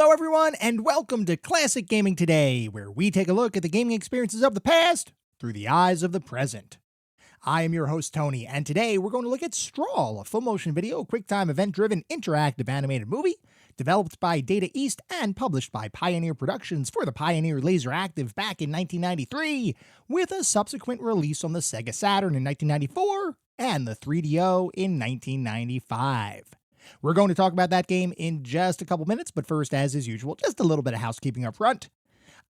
Hello, everyone, and welcome to Classic Gaming Today, where we take a look at the gaming experiences of the past through the eyes of the present. I am your host, Tony, and today we're going to look at Strahl, a full-motion video, QuickTime event-driven interactive animated movie developed by Data East and published by Pioneer Productions for the Pioneer Laseractive back in 1993, with a subsequent release on the Sega Saturn in 1994 and the 3DO in 1995. We're going to talk about that game in just a couple minutes, but first, as is usual, just a little bit of housekeeping up front.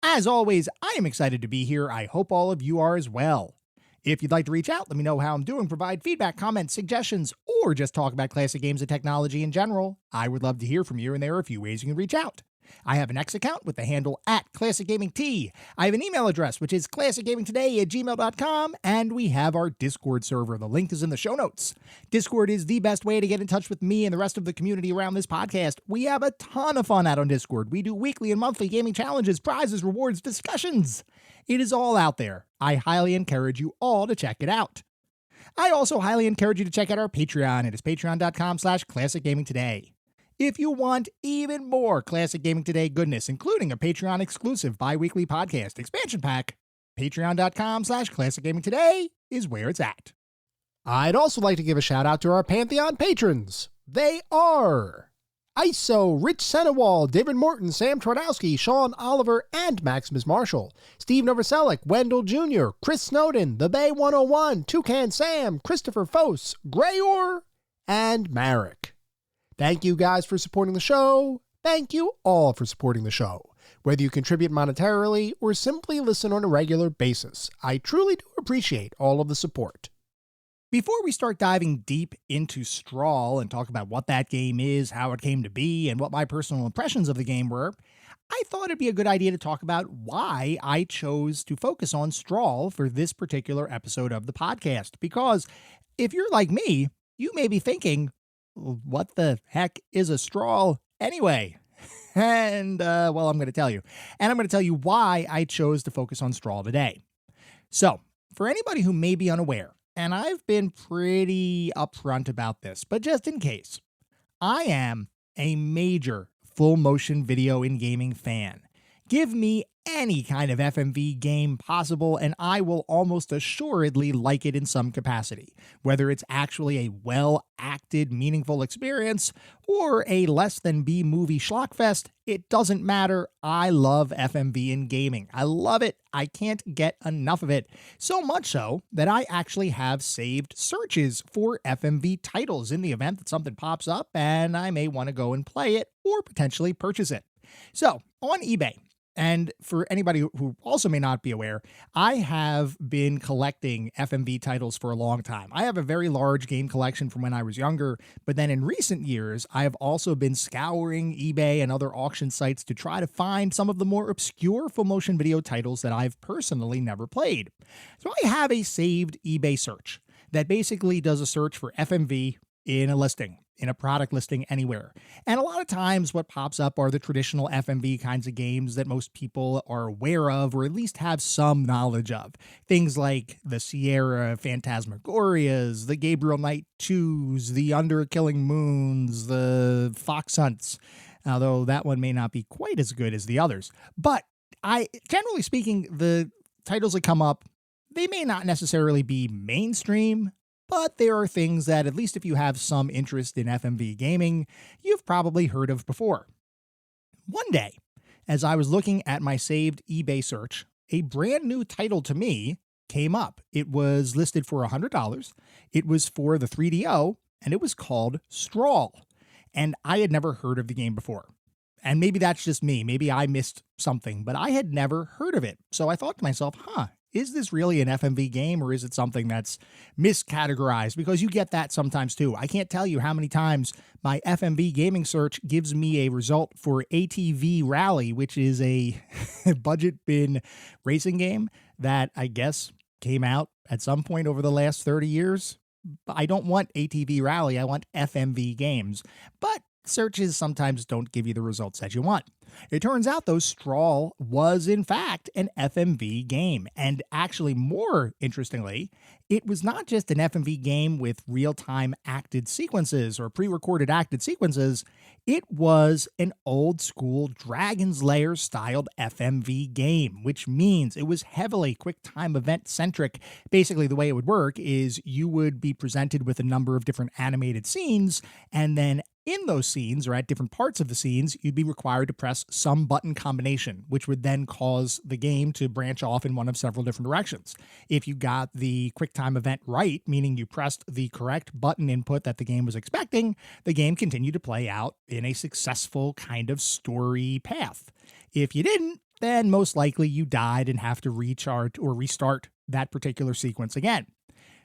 As always, I am excited to be here. I hope all of you are as well. If you'd like to reach out, let me know how I'm doing, provide feedback, comments, suggestions, or just talk about classic games and technology in general. I would love to hear from you, and there are a few ways you can reach out. I have an X account with the handle @ClassicGamingT. I have an email address, which is classicgamingtoday@gmail.com, and we have our Discord server. The link is in the show notes. Discord is the best way to get in touch with me and the rest of the community around this podcast. We have a ton of fun out on Discord. We do weekly and monthly gaming challenges, prizes, rewards, discussions. It is all out there. I highly encourage you all to check it out. I also highly encourage you to check out our Patreon. It is patreon.com/classicgamingtoday. If you want even more Classic Gaming Today goodness, including a Patreon exclusive bi-weekly podcast expansion pack, patreon.com/classicgamingtoday is where it's at. I'd also like to give a shout out to our Pantheon patrons. They are ISO, Rich Senewal, David Morton, Sam Twardowski, Sean Oliver, and Maximus Marshall, Steve Novoselic, Wendell Jr., Chris Snowden, The Bay 101, Toucan Sam, Christopher Fose, Grayor, and Marek. Thank you guys for supporting the show. Thank you all for supporting the show. Whether you contribute monetarily or simply listen on a regular basis, I truly do appreciate all of the support. Before we start diving deep into Strahl and talk about what that game is, how it came to be, and what my personal impressions of the game were, I thought it'd be a good idea to talk about why I chose to focus on Strahl for this particular episode of the podcast. Because if you're like me, you may be thinking, what the heck is a Strahl anyway? And, well, I'm going to tell you. And I'm going to tell you why I chose to focus on Strahl today. So, for anybody who may be unaware, and I've been pretty upfront about this, but just in case, I am a major full-motion video in gaming fan. Give me any kind of FMV game possible, and I will almost assuredly like it in some capacity. Whether it's actually a well-acted, meaningful experience, or a less-than-B-movie schlockfest, it doesn't matter. I love FMV in gaming. I love it. I can't get enough of it. So much so that I actually have saved searches for FMV titles in the event that something pops up and I may want to go and play it or potentially purchase it. So, on eBay, and for anybody who also may not be aware, I have been collecting FMV titles for a long time. I have a very large game collection from when I was younger, but then in recent years, I have also been scouring eBay and other auction sites to try to find some of the more obscure full-motion video titles that I've personally never played. So I have a saved eBay search that basically does a search for FMV in a listing, in a product listing anywhere. And a lot of times what pops up are the traditional FMV kinds of games that most people are aware of, or at least have some knowledge of. Things like the Sierra Phantasmagorias, the Gabriel Knight 2s, the Under Killing Moons, the Fox Hunts, although that one may not be quite as good as the others. But generally speaking, the titles that come up, they may not necessarily be mainstream, but there are things that, at least if you have some interest in FMV gaming, you've probably heard of before. One day, as I was looking at my saved eBay search, a brand new title to me came up. It was listed for $100. It was for the 3DO, and it was called Strahl. And I had never heard of the game before. And maybe that's just me. Maybe I missed something, but I had never heard of it. So I thought to myself, is this really an FMV game, or is it something that's miscategorized? Because you get that sometimes too. I can't tell you how many times my FMV gaming search gives me a result for ATV Rally, which is a budget bin racing game that I guess came out at some point over the last 30 years. I don't want ATV Rally. I want FMV games. But searches sometimes don't give you the results that you want. It turns out, though, Strahl was in fact an FMV game. And actually, more interestingly, it was not just an FMV game with real time acted sequences or pre recorded acted sequences, it was an old school Dragon's Lair styled FMV game, which means it was heavily quick time event centric. Basically, the way it would work is you would be presented with a number of different animated scenes, and then in those scenes, or at different parts of the scenes, you'd be required to press some button combination, which would then cause the game to branch off in one of several different directions. If you got the QuickTime event right, meaning you pressed the correct button input that the game was expecting, the game continued to play out in a successful kind of story path. If you didn't, then most likely you died and have to recharge or restart that particular sequence again.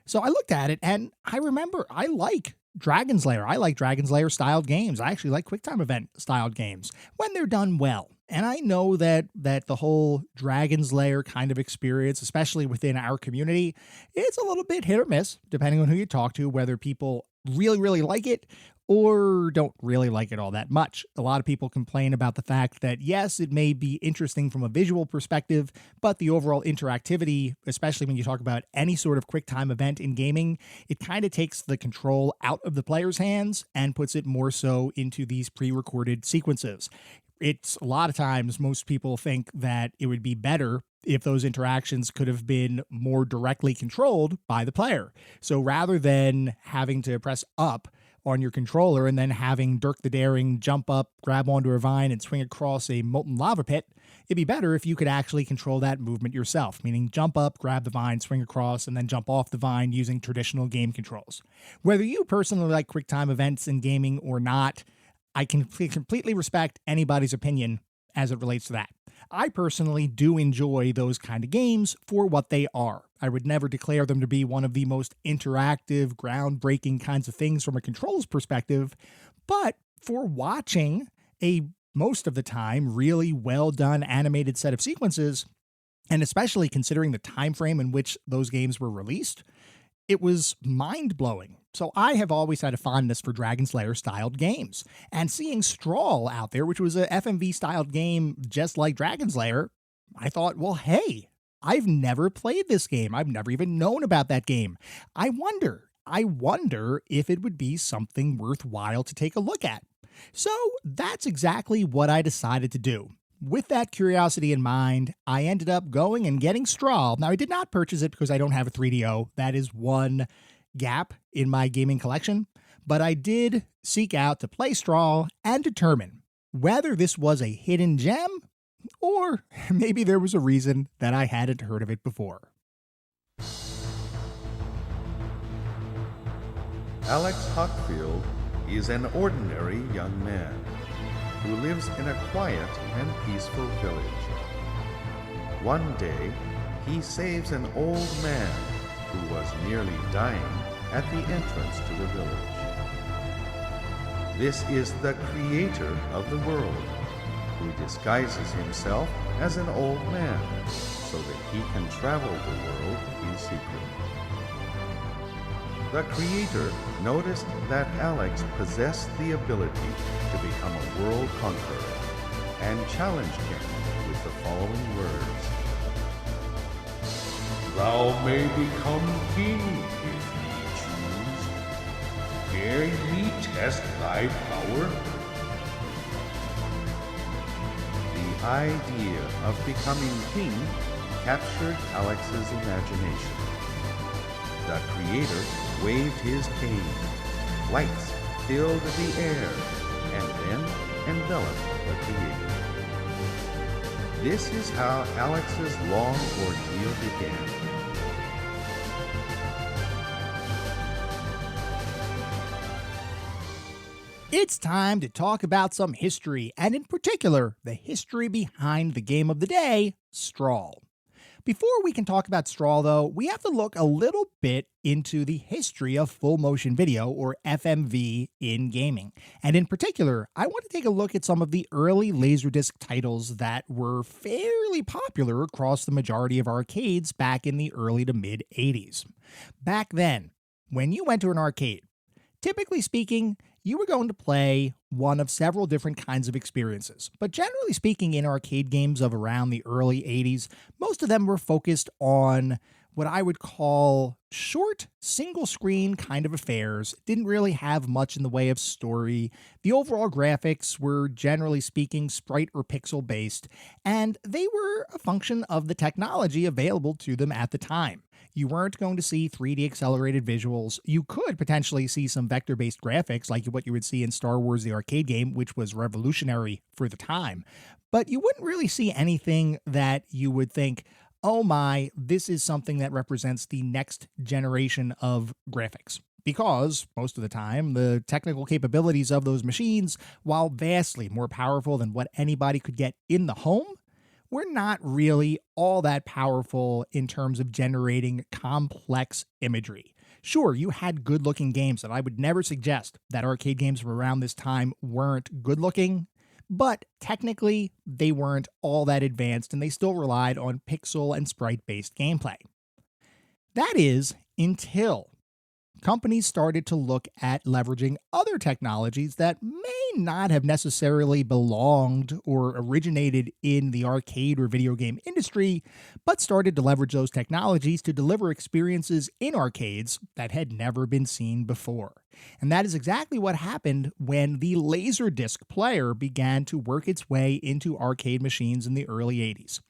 So I looked at it and I remember I like Dragon's Lair. I like Dragon's Lair styled games. I actually like QuickTime event styled games when they're done well. And I know that the whole Dragon's Lair kind of experience, especially within our community, it's a little bit hit or miss, depending on who you talk to, whether people really, really like it or don't really like it all that much. A lot of people complain about the fact that, yes, it may be interesting from a visual perspective, but the overall interactivity, especially when you talk about any sort of QuickTime event in gaming, it kind of takes the control out of the player's hands and puts it more so into these pre-recorded sequences. It's a lot of times most people think that it would be better if those interactions could have been more directly controlled by the player. So rather than having to press up on your controller and then having Dirk the Daring jump up, grab onto a vine, and swing across a molten lava pit, it'd be better if you could actually control that movement yourself, meaning jump up, grab the vine, swing across, and then jump off the vine using traditional game controls. Whether you personally like QuickTime events in gaming or not, I can completely respect anybody's opinion as it relates to that. I personally do enjoy those kind of games for what they are. I would never declare them to be one of the most interactive, groundbreaking kinds of things from a controls perspective, but for watching a most of the time really well done animated set of sequences, and especially considering the time frame in which those games were released, it was mind-blowing. So I have always had a fondness for Dragon's Lair styled games, and seeing Strahl out there, which was a FMV styled game just like Dragon's Lair, I thought, well, hey, I've never played this game. I've never even known about that game. I wonder if it would be something worthwhile to take a look at. So that's exactly what I decided to do. With that curiosity in mind, I ended up going and getting Strahl. Now, I did not purchase it because I don't have a 3DO. That is one gap in my gaming collection. But I did seek out to play Strahl and determine whether this was a hidden gem or maybe there was a reason that I hadn't heard of it before. Alex Hockfield is an ordinary young man who lives in a quiet and peaceful village. One day, he saves an old man who was nearly dying at the entrance to the village. This is the creator of the world, who disguises himself as an old man so that he can travel the world in secret. The creator noticed that Alex possessed the ability to become a world conqueror and challenged him with the following words. Thou may become king if ye choose. Dare ye test thy power? The idea of becoming king captured Alex's imagination. The creator waved his cane. Lights filled the air and then enveloped the creator. This is how Alex's long ordeal began. It's time to talk about some history, and in particular, the history behind the game of the day, Strahl. Before we can talk about Strahl, though, we have to look a little bit into the history of full motion video, or FMV, in gaming. And in particular, I want to take a look at some of the early laserdisc titles that were fairly popular across the majority of arcades back in the early to mid 80s. Back then, when you went to an arcade, typically speaking, you were going to play one of several different kinds of experiences. But generally speaking, in arcade games of around the early 80s, most of them were focused on what I would call short, single screen kind of affairs. Didn't really have much in the way of story. The overall graphics were, generally speaking, sprite or pixel based, and they were a function of the technology available to them at the time. You weren't going to see 3D accelerated visuals. You could potentially see some vector based graphics like what you would see in Star Wars the arcade game, which was revolutionary for the time. But you wouldn't really see anything that you would think, oh my, this is something that represents the next generation of graphics. Because most of the time, the technical capabilities of those machines, while vastly more powerful than what anybody could get in the home, were not really all that powerful in terms of generating complex imagery. Sure, you had good looking games, and I would never suggest that arcade games from around this time weren't good looking, but technically they weren't all that advanced and they still relied on pixel and sprite based gameplay. That is until companies started to look at leveraging other technologies that may not have necessarily belonged or originated in the arcade or video game industry, but started to leverage those technologies to deliver experiences in arcades that had never been seen before. And that is exactly what happened when the laserdisc player began to work its way into arcade machines in the early 80s.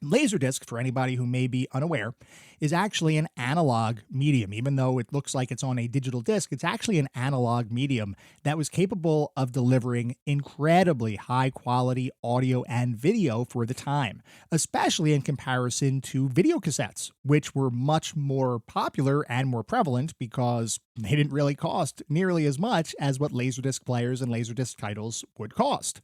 Laserdisc, for anybody who may be unaware, is actually an analog medium. Even though it looks like it's on a digital disc, it's actually an analog medium that was capable of delivering incredibly high quality audio and video for the time, especially in comparison to video cassettes, which were much more popular and more prevalent because they didn't really cost nearly as much as what Laserdisc players and Laserdisc titles would cost.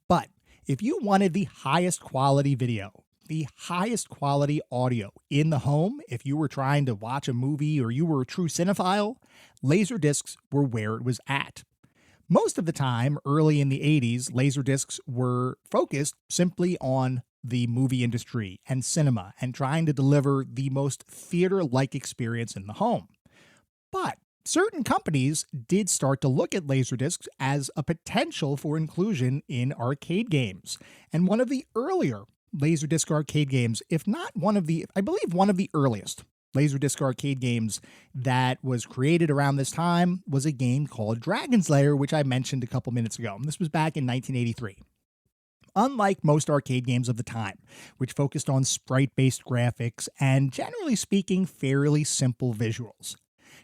But if you wanted the highest quality video, the highest quality audio in the home, if you were trying to watch a movie or you were a true cinephile, laserdiscs were where it was at. Most of the time, early in the 80s, laserdiscs were focused simply on the movie industry and cinema and trying to deliver the most theater-like experience in the home. But certain companies did start to look at laserdiscs as a potential for inclusion in arcade games. And one of the earlier Laserdisc arcade games, if not one of the, I believe one of the earliest Laserdisc arcade games that was created around this time was a game called Dragon's Lair, which I mentioned a couple minutes ago. This was back in 1983. Unlike most arcade games of the time, which focused on sprite-based graphics and, generally speaking, fairly simple visuals,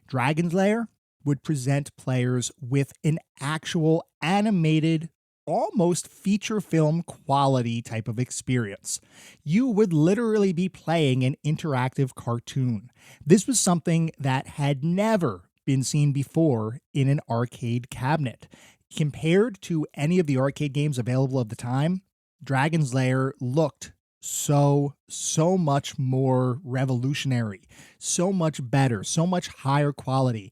Dragon's Lair would present players with an actual animated, almost feature film quality type of experience. You would literally be playing an interactive cartoon. This was something that had never been seen before in an arcade cabinet. Compared to any of the arcade games available at the time, Dragon's Lair looked so much more revolutionary, so much better, so much higher quality.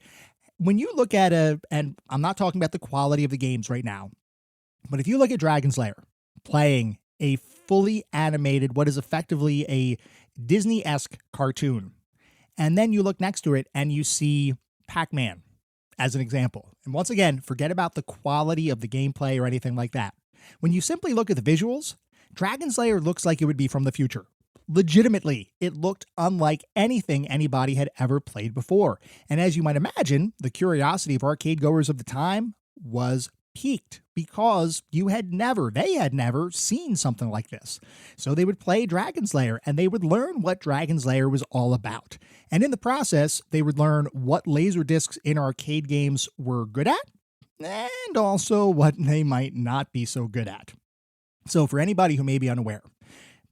When you look at and I'm not talking about the quality of the games right now, but if you look at Dragon's Lair playing a fully animated, what is effectively a Disney-esque cartoon, and then you look next to it and you see Pac-Man as an example. And once again, forget about the quality of the gameplay or anything like that. When you simply look at the visuals, Dragon's Lair looks like it would be from the future. Legitimately, it looked unlike anything anybody had ever played before. And as you might imagine, the curiosity of arcade goers of the time was piqued because they had never seen something like this. So they would play Dragon's Lair and they would learn what Dragon's Lair was all about. And in the process, they would learn what laser discs in arcade games were good at and also what they might not be so good at. So for anybody who may be unaware,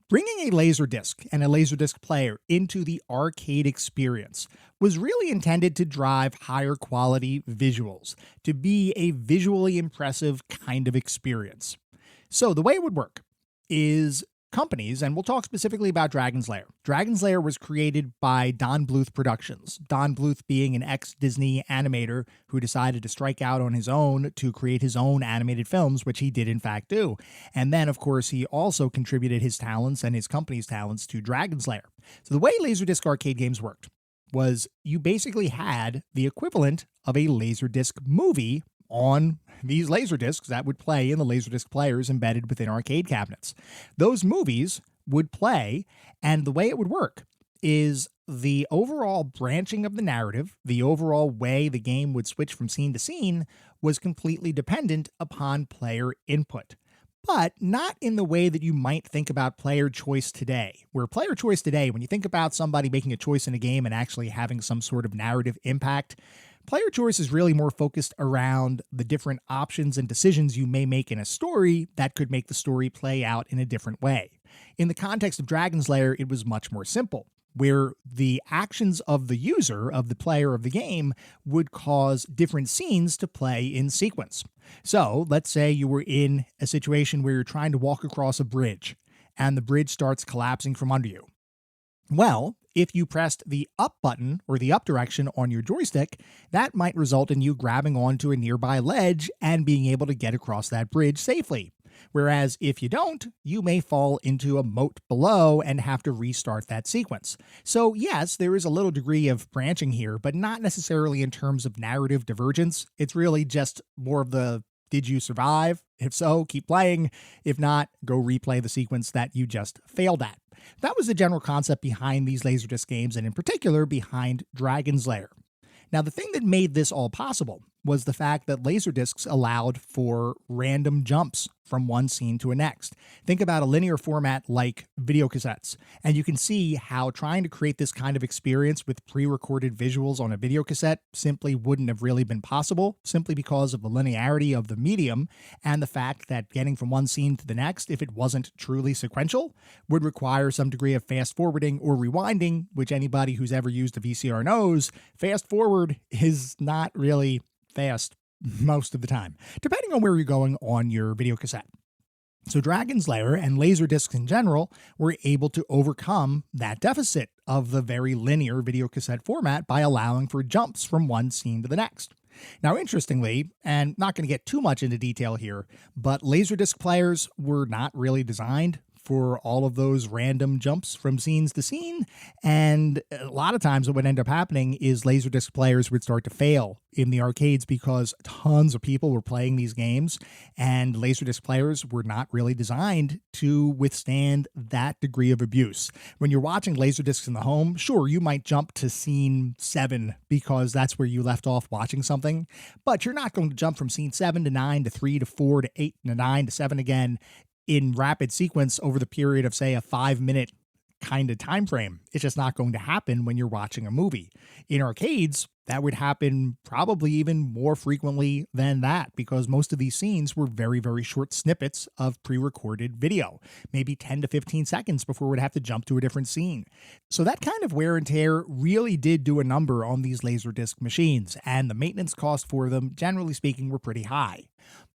bringing a laserdisc and a laserdisc player into the arcade experience was really intended to drive higher quality visuals, to be a visually impressive kind of experience. So the way it would work is companies, and we'll talk specifically about Dragon's Lair. Dragon's Lair was created by Don Bluth Productions. Don Bluth being an ex-Disney animator who decided to strike out on his own to create his own animated films, which he did in fact do. And then, of course, he also contributed his talents and his company's talents to Dragon's Lair. So the way Laserdisc arcade games worked was you basically had the equivalent of a Laserdisc movie on these laserdiscs that would play in the laserdisc players embedded within arcade cabinets. Those movies would play, and the way it would work is the overall branching of the narrative, the overall way the game would switch from scene to scene, was completely dependent upon player input. But not in the way that you might think about player choice today. Where player choice today, when you think about somebody making a choice in a game and actually having some sort of narrative impact, player choice is really more focused around the different options and decisions you may make in a story that could make the story play out in a different way. In the context of Dragon's Lair, it was much more simple, where the actions of the user, of the player of the game, would cause different scenes to play in sequence. So let's say you were in a situation where you're trying to walk across a bridge and the bridge starts collapsing from under you. Well, if you pressed the up button or the up direction on your joystick, that might result in you grabbing onto a nearby ledge and being able to get across that bridge safely. Whereas if you don't, you may fall into a moat below and have to restart that sequence. So yes, there is a little degree of branching here, but not necessarily in terms of narrative divergence. It's really just more of the, did you survive? If so, keep playing. If not, go replay the sequence that you just failed at. That was the general concept behind these Laserdisc games, and in particular behind Dragon's Lair. Now, the thing that made this all possible was the fact that Laserdiscs allowed for random jumps from one scene to a next. Think about a linear format like videocassettes, and you can see how trying to create this kind of experience with pre-recorded visuals on a videocassette simply wouldn't have really been possible, simply because of the linearity of the medium and the fact that getting from one scene to the next, if it wasn't truly sequential, would require some degree of fast forwarding or rewinding, which anybody who's ever used a VCR knows, fast forward is not really fast most of the time, depending on where you're going on your video cassette. So Dragon's Lair and Laserdiscs in general were able to overcome that deficit of the very linear videocassette format by allowing for jumps from one scene to the next. Now, interestingly, and not going to get too much into detail here, but Laserdisc players were not really designed for all of those random jumps from scenes to scene. And a lot of times what would end up happening is Laserdisc players would start to fail in the arcades because tons of people were playing these games, and Laserdisc players were not really designed to withstand that degree of abuse. When you're watching Laserdiscs in the home, sure, you might jump to scene 7 because that's where you left off watching something, but you're not going to jump from scene 7 to 9 to 3 to 4 to 8 to 9 to 7 again in rapid sequence over the period of, say, a 5-minute kind of time frame. It's just not going to happen when you're watching a movie. In arcades, that would happen probably even more frequently than that, because most of these scenes were very, very short snippets of pre-recorded video, maybe 10 to 15 seconds before we'd have to jump to a different scene. So that kind of wear and tear really did do a number on these Laserdisc machines, and the maintenance costs for them, generally speaking, were pretty high.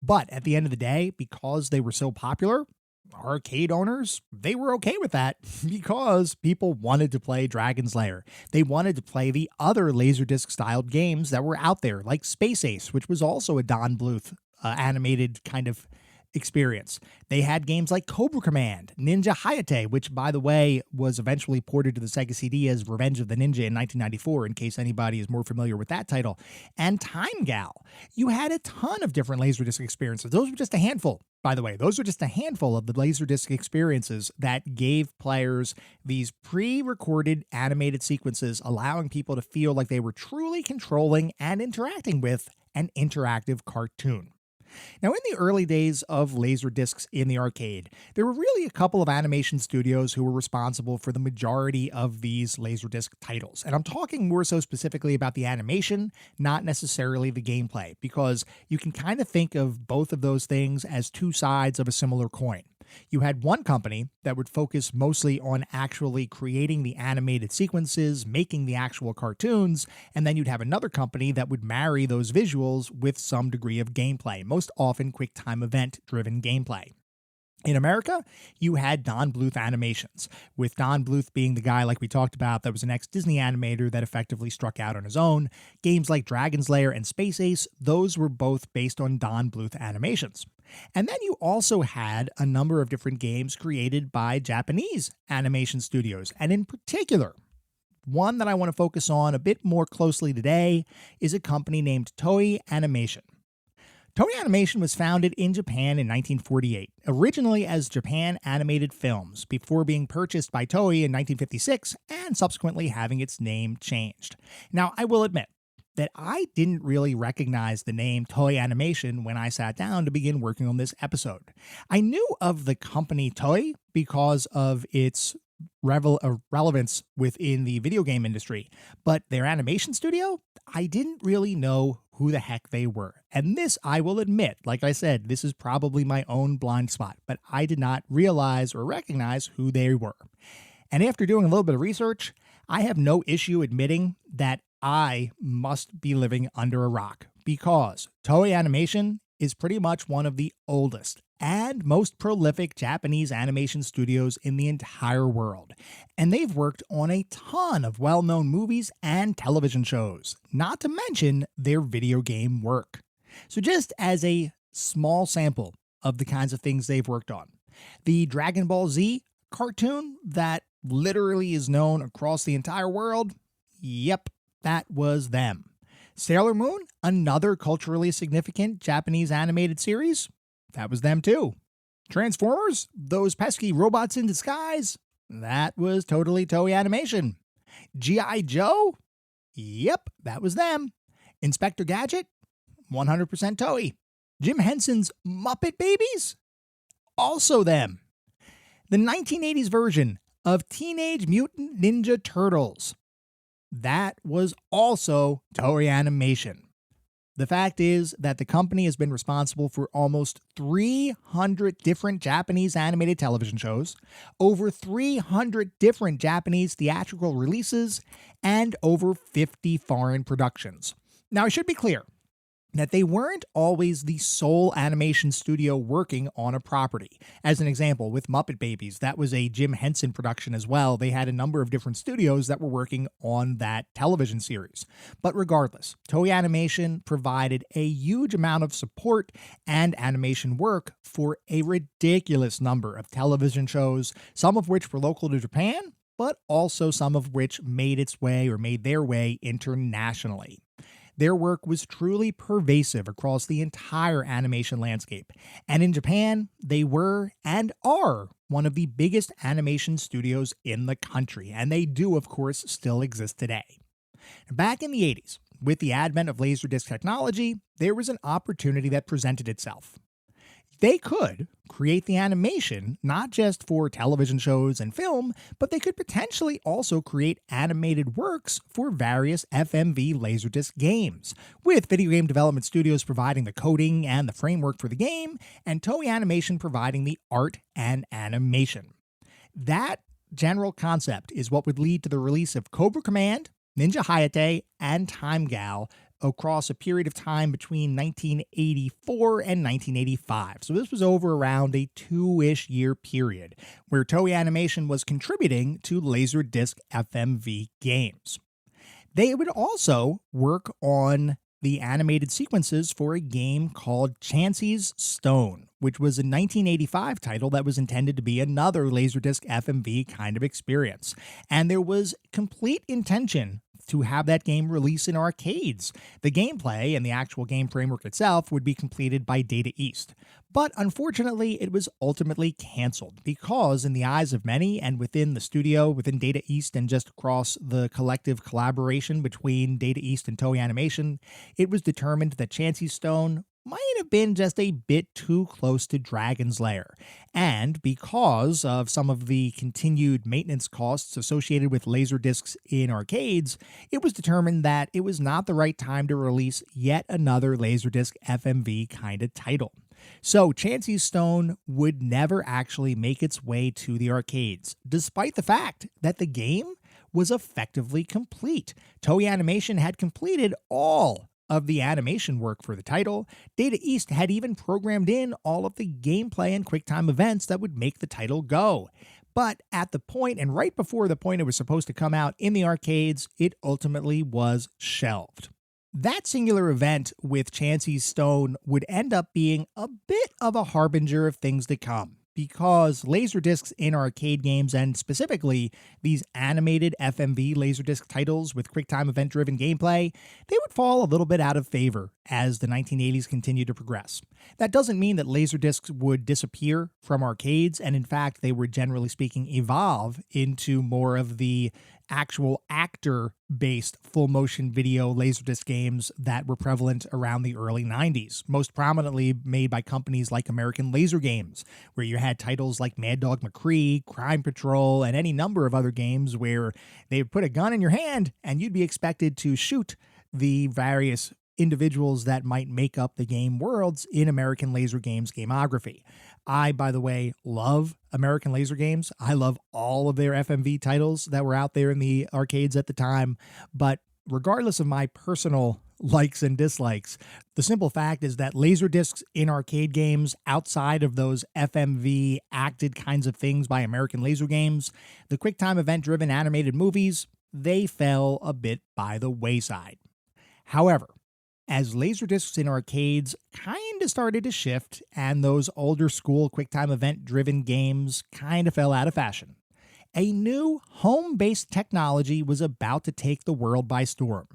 But at the end of the day, because they were so popular, arcade owners, they were okay with that because people wanted to play Dragon's Lair. They wanted to play the other Laserdisc-styled games that were out there, like Space Ace, which was also a Don Bluth animated kind of experience. They had games like Cobra Command, Ninja Hayate, which, by the way, was eventually ported to the Sega CD as Revenge of the Ninja in 1994, in case anybody is more familiar with that title, and Time Gal. You had a ton of different Laserdisc experiences. Those were just a handful, by the way. Those are just a handful of the Laserdisc experiences that gave players these pre-recorded animated sequences, allowing people to feel like they were truly controlling and interacting with an interactive cartoon. Now, in the early days of Laserdiscs in the arcade, there were really a couple of animation studios who were responsible for the majority of these Laserdisc titles. And I'm talking more so specifically about the animation, not necessarily the gameplay, because you can kind of think of both of those things as two sides of a similar coin. You had one company that would focus mostly on actually creating the animated sequences, making the actual cartoons, and then you'd have another company that would marry those visuals with some degree of gameplay, most often quick-time event-driven gameplay. In America, you had Don Bluth Animations, with Don Bluth being the guy, like we talked about, that was an ex-Disney animator that effectively struck out on his own. Games like Dragon's Lair and Space Ace, those were both based on Don Bluth Animations. And then you also had a number of different games created by Japanese animation studios, and in particular, one that I want to focus on a bit more closely today is a company named Toei Animation. Toei Animation was founded in Japan in 1948, originally as Japan Animated Films, before being purchased by Toei in 1956 and subsequently having its name changed. Now, I will admit that I didn't really recognize the name Toei Animation when I sat down to begin working on this episode. I knew of the company Toei because of its relevance within the video game industry, but their animation studio, I didn't really know who the heck they were. And this, I will admit, like I said, this is probably my own blind spot, but I did not realize or recognize who they were. And after doing a little bit of research, I have no issue admitting that I must be living under a rock, because Toei Animation is pretty much one of the oldest and most prolific Japanese animation studios in the entire world. And they've worked on a ton of well-known movies and television shows, not to mention their video game work. So just as a small sample of the kinds of things they've worked on, the Dragon Ball Z cartoon that literally is known across the entire world, yep, that was them. Sailor Moon, another culturally significant Japanese animated series, that was them too. Transformers, those pesky robots in disguise, that was totally Toei Animation. G.I. Joe, yep, that was them. Inspector Gadget, 100% Toei. Jim Henson's Muppet Babies, also them. The 1980s version of Teenage Mutant Ninja Turtles, that was also Toei Animation. The fact is that the company has been responsible for almost 300 different Japanese animated television shows, over 300 different Japanese theatrical releases, and over 50 foreign productions. Now, I should be clear that they weren't always the sole animation studio working on a property. As an example, with Muppet Babies, that was a Jim Henson production as well. They had a number of different studios that were working on that television series. But regardless, Toei Animation provided a huge amount of support and animation work for a ridiculous number of television shows, some of which were local to Japan, but also some of which made their way internationally. Their work was truly pervasive across the entire animation landscape, and in Japan, they were and are one of the biggest animation studios in the country, and they do, of course, still exist today. Back in the 80s, with the advent of laserdisc technology, there was an opportunity that presented itself. They could create the animation not just for television shows and film, but they could potentially also create animated works for various FMV Laserdisc games, with video game development studios providing the coding and the framework for the game, and Toei Animation providing the art and animation. That general concept is what would lead to the release of Cobra Command, Ninja Hayate, and Time Gal across a period of time between 1984 and 1985. So this was over around a 2-ish year period where Toei Animation was contributing to Laserdisc FMV games. They would also work on the animated sequences for a game called Chansey's Stone, which was a 1985 title that was intended to be another Laserdisc FMV kind of experience. And there was complete intention to have that game release in arcades. The gameplay and the actual game framework itself would be completed by Data East. But unfortunately, it was ultimately canceled because, in the eyes of many and within the studio, within Data East and just across the collective collaboration between Data East and Toei Animation, it was determined that Chansey's Stone might have been just a bit too close to Dragon's Lair. And because of some of the continued maintenance costs associated with Laserdiscs in arcades, it was determined that it was not the right time to release yet another Laserdisc FMV kind of title. So Chansey's Stone would never actually make its way to the arcades, despite the fact that the game was effectively complete. Toei Animation had completed all of the animation work for the title. Data East had even programmed in all of the gameplay and QuickTime events that would make the title go. But at the point, and right before the point it was supposed to come out in the arcades, it ultimately was shelved. That singular event with Chansey's Stone would end up being a bit of a harbinger of things to come. because laserdiscs in arcade games, and specifically these animated FMV laserdisc titles with QuickTime event-driven gameplay, they would fall a little bit out of favor as the 1980s continued to progress. That doesn't mean that laserdiscs would disappear from arcades, and in fact, they would generally speaking evolve into more of the actual actor-based full-motion video laserdisc games that were prevalent around the early 90s, most prominently made by companies like American Laser Games, where you had titles like Mad Dog McCree, Crime Patrol, and any number of other games where they would put a gun in your hand and you'd be expected to shoot the various individuals that might make up the game worlds in American Laser Games gamography. I, by the way, love American Laser Games. I love all of their FMV titles that were out there in the arcades at the time, but regardless of my personal likes and dislikes, the simple fact is that laserdiscs in arcade games, outside of those FMV acted kinds of things by American Laser Games, the QuickTime event-driven animated movies, they fell a bit by the wayside. However, as laserdiscs in arcades kind of started to shift and those older school QuickTime event-driven games kind of fell out of fashion, a new home-based technology was about to take the world by storm,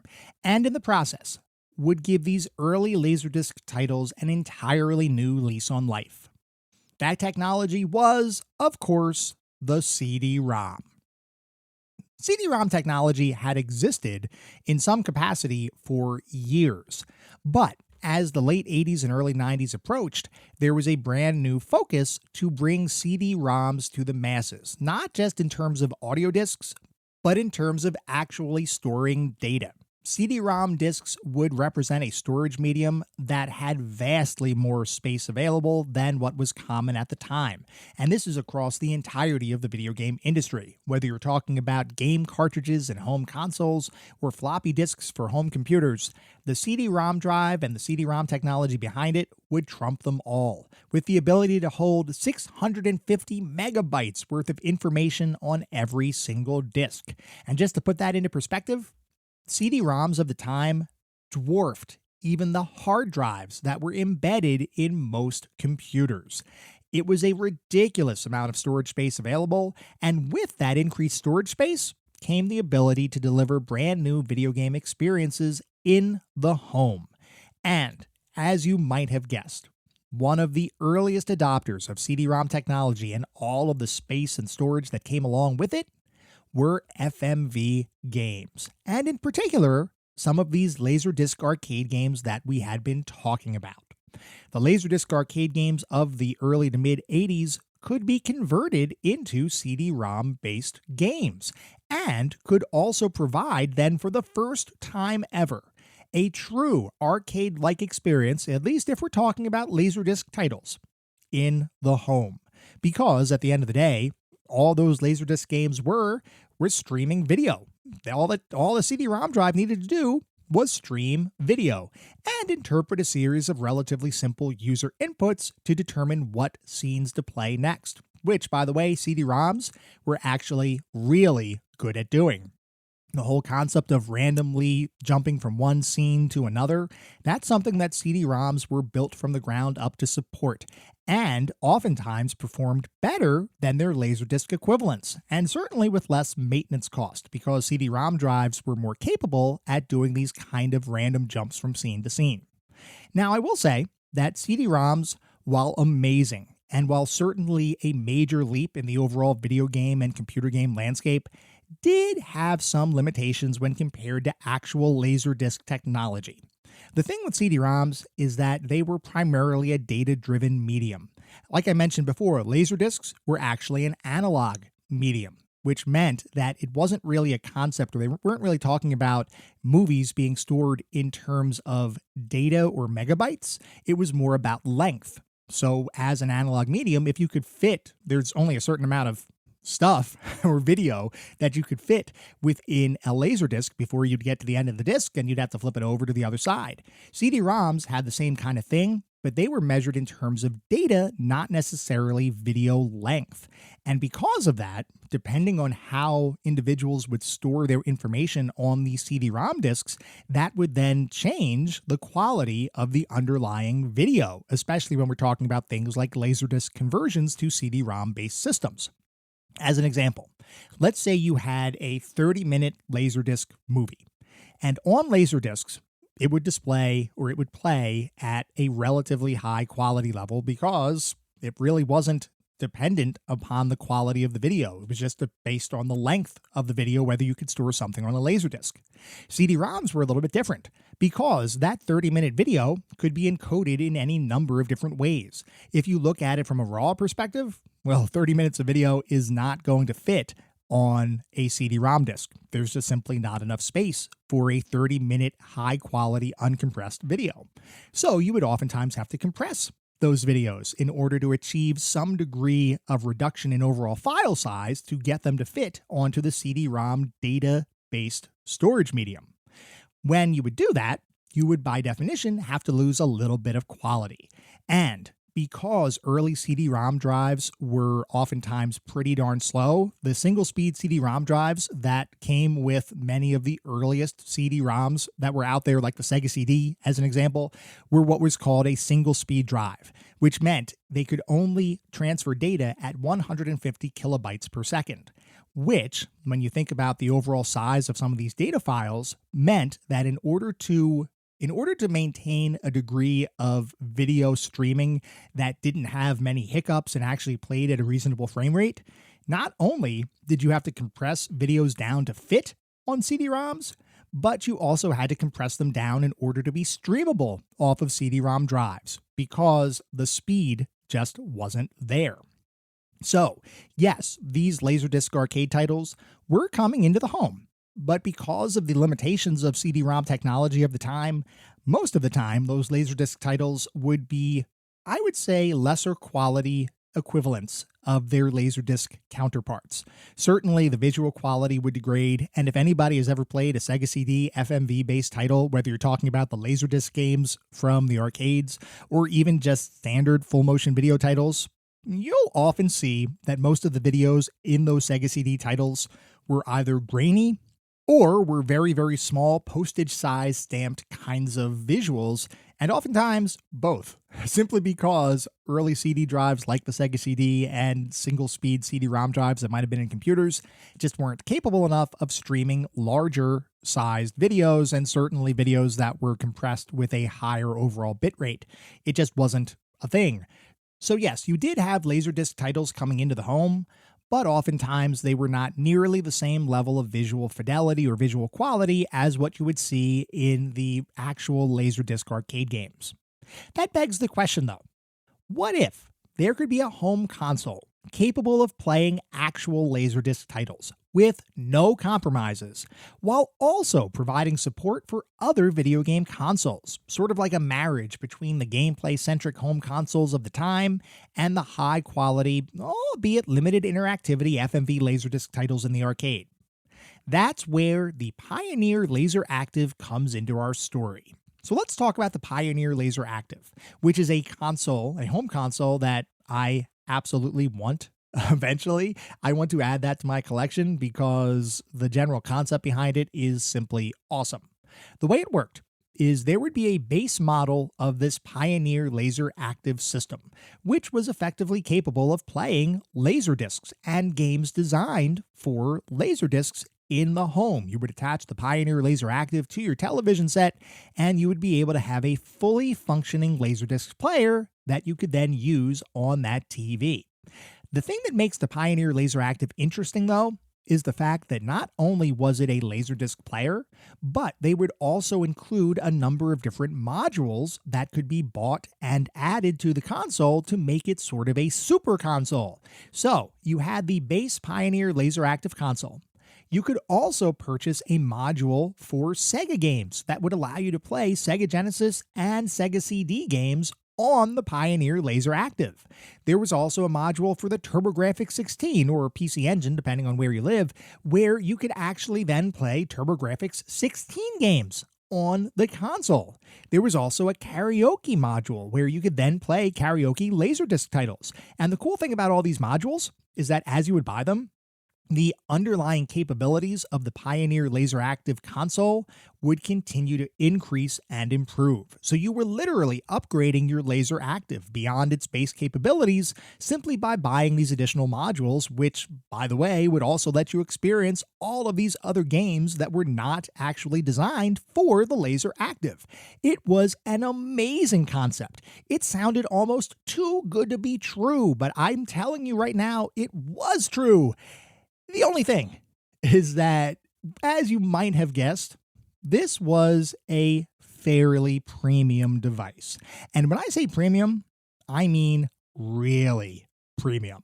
and in the process, would give these early laserdisc titles an entirely new lease on life. That technology was, of course, the CD-ROM. CD-ROM technology had existed in some capacity for years, but as the late 80s and early 90s approached, there was a brand new focus to bring CD-ROMs to the masses, not just in terms of audio discs, but in terms of actually storing data. CD-ROM discs would represent a storage medium that had vastly more space available than what was common at the time. And this is across the entirety of the video game industry, whether you're talking about game cartridges and home consoles or floppy disks for home computers. The CD-ROM drive and the CD-ROM technology behind it would trump them all, with the ability to hold 650 megabytes worth of information on every single disc. And just to put that into perspective, CD-ROMs of the time dwarfed even the hard drives that were embedded in most computers. It was a ridiculous amount of storage space available, and with that increased storage space came the ability to deliver brand new video game experiences in the home. And, as you might have guessed, one of the earliest adopters of CD-ROM technology and all of the space and storage that came along with it were FMV games, and in particular, some of these Laserdisc arcade games that we had been talking about. The Laserdisc arcade games of the early to mid-80s could be converted into CD-ROM based games, and could also provide, then for the first time ever, a true arcade-like experience, at least if we're talking about Laserdisc titles, in the home. Because at the end of the day, all those Laserdisc games were streaming video. All the CD-ROM drive needed to do was stream video and interpret a series of relatively simple user inputs to determine what scenes to play next, which, by the way, CD-ROMs were actually really good at doing. The whole concept of randomly jumping from one scene to another, that's something that CD-ROMs were built from the ground up to support, and oftentimes performed better than their Laserdisc equivalents, and certainly with less maintenance cost, because CD-ROM drives were more capable at doing these kind of random jumps from scene to scene. Now, I will say that CD-ROMs, while amazing, and while certainly a major leap in the overall video game and computer game landscape, did have some limitations when compared to actual Laserdisc technology. The thing with CD-ROMs is that they were primarily a data-driven medium. Like I mentioned before, Laserdiscs were actually an analog medium, which meant that it wasn't really a concept, or they weren't really talking about movies being stored in terms of data or megabytes. It was more about length. So as an analog medium, if you could fit, there's only a certain amount of stuff or video that you could fit within a Laserdisc before you'd get to the end of the disc and you'd have to flip it over to the other side. CD-ROMs had the same kind of thing, but they were measured in terms of data, not necessarily video length. And because of that, depending on how individuals would store their information on these CD-ROM discs, that would then change the quality of the underlying video, especially when we're talking about things like laserdisc conversions to CD-ROM based systems. As an example, let's say you had a 30-minute laserdisc movie, and on laserdiscs, it would display or it would play at a relatively high quality level because it really wasn't dependent upon the quality of the video. It was just based on the length of the video, whether you could store something on a laserdisc. CD-ROMs were a little bit different because that 30-minute video could be encoded in any number of different ways. If you look at it from a raw perspective, well, 30 minutes of video is not going to fit on a CD-ROM disc. There's just simply not enough space for a 30-minute high-quality uncompressed video. So you would oftentimes have to compress those videos in order to achieve some degree of reduction in overall file size to get them to fit onto the CD-ROM data-based storage medium. When you would do that, you would by definition have to lose a little bit of quality. And because early CD-ROM drives were oftentimes pretty darn slow, the single-speed CD-ROM drives that came with many of the earliest CD-ROMs that were out there, like the Sega CD, as an example, were what was called a single-speed drive, which meant they could only transfer data at 150 kilobytes per second, which, when you think about the overall size of some of these data files, meant that in order to maintain a degree of video streaming that didn't have many hiccups and actually played at a reasonable frame rate, not only did you have to compress videos down to fit on CD-ROMs, but you also had to compress them down in order to be streamable off of CD-ROM drives because the speed just wasn't there. So, yes, these Laserdisc arcade titles were coming into the home. But because of the limitations of CD-ROM technology of the time, most of the time, those Laserdisc titles would be, I would say, lesser quality equivalents of their Laserdisc counterparts. Certainly, the visual quality would degrade, and if anybody has ever played a Sega CD FMV-based title, whether you're talking about the Laserdisc games from the arcades, or even just standard full-motion video titles, you'll often see that most of the videos in those Sega CD titles were either grainy or were very, very small postage-size stamped kinds of visuals, and oftentimes both, simply because early CD drives like the Sega CD and single-speed CD-ROM drives that might have been in computers just weren't capable enough of streaming larger-sized videos, and certainly videos that were compressed with a higher overall bitrate. It just wasn't a thing. So yes, you did have Laserdisc titles coming into the home, but oftentimes they were not nearly the same level of visual fidelity or visual quality as what you would see in the actual Laserdisc arcade games. That begs the question, though, what if there could be a home console capable of playing actual Laserdisc titles with no compromises, while also providing support for other video game consoles, sort of like a marriage between the gameplay-centric home consoles of the time and the high-quality, albeit limited interactivity FMV Laserdisc titles in the arcade. That's where the Pioneer Laser Active comes into our story. So let's talk about the Pioneer Laser Active, which is a console, a home console that I absolutely want. Eventually, I want to add that to my collection because the general concept behind it is simply awesome. The way it worked is there would be a base model of this Pioneer Laser Active system, which was effectively capable of playing Laserdiscs and games designed for Laserdiscs in the home. You would attach the Pioneer Laser Active to your television set, and you would be able to have a fully functioning Laserdisc player that you could then use on that TV. The thing that makes the Pioneer Laser Active interesting, though, is the fact that not only was it a Laserdisc player, but they would also include a number of different modules that could be bought and added to the console to make it sort of a super console. So you had the base Pioneer Laser Active console. You could also purchase a module for Sega games that would allow you to play Sega Genesis and Sega CD games on the Pioneer Laser Active. There was also a module for the TurboGrafx 16 or PC Engine, depending on where you live, where you could actually then play TurboGrafx 16 games on the console. There was also a karaoke module where you could then play karaoke laserdisc titles. And the cool thing about all these modules is that as you would buy them, the underlying capabilities of the Pioneer LaserActive console would continue to increase and improve. So you were literally upgrading your LaserActive beyond its base capabilities simply by buying these additional modules, which, by the way, would also let you experience all of these other games that were not actually designed for the LaserActive. It was an amazing concept. It sounded almost too good to be true, but I'm telling you right now, it was true. The only thing is that, as you might have guessed, this was a fairly premium device. And when I say premium, I mean really premium.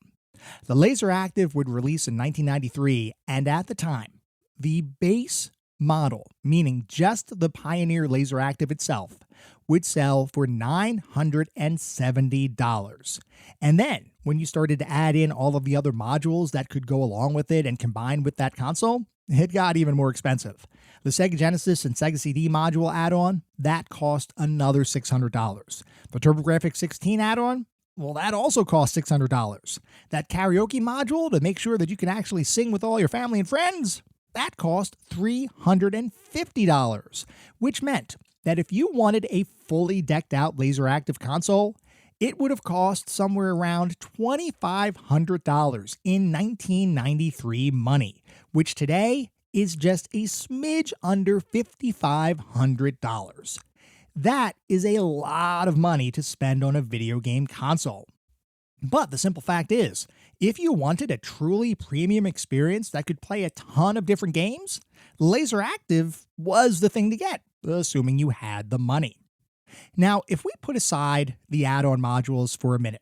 The LaserActive would release in 1993, and at the time, the base model, meaning just the Pioneer LaserActive itself, would sell for $970. And then, when you started to add in all of the other modules that could go along with it and combine with that console, it got even more expensive. The Sega Genesis and Sega CD module add-on, that cost another $600. The TurboGrafx 16 add-on, well, that also cost $600. That karaoke module to make sure that you can actually sing with all your family and friends, that cost $350, which meant that if you wanted a fully decked out LaserActive console, it would have cost somewhere around $2,500 in 1993 money, which today is just a smidge under $5,500. That is a lot of money to spend on a video game console. But the simple fact is, if you wanted a truly premium experience that could play a ton of different games, LaserActive was the thing to get, assuming you had the money. Now, if we put aside the add-on modules for a minute,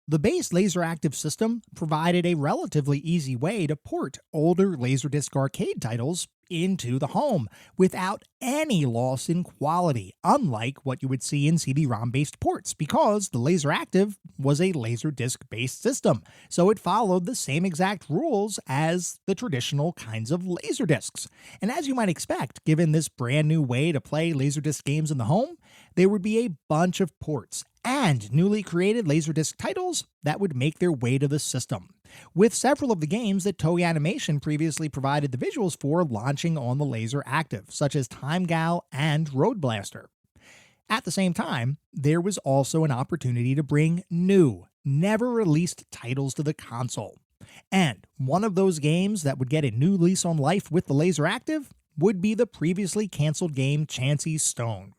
the base LaserActive system provided a relatively easy way to port older Laserdisc arcade titles into the home without any loss in quality, unlike what you would see in CD-ROM based ports, because the LaserActive was a Laserdisc based system, so it followed the same exact rules as the traditional kinds of Laserdiscs. And as you might expect, given this brand new way to play Laserdisc games in the home, there would be a bunch of ports and newly created Laserdisc titles that would make their way to the system, with several of the games that Toei Animation previously provided the visuals for launching on the LaserActive, such as Time Gal and Road Blaster. At the same time, there was also an opportunity to bring new, never-released titles to the console. And one of those games that would get a new lease on life with the LaserActive would be the previously canceled game Chancy Stone.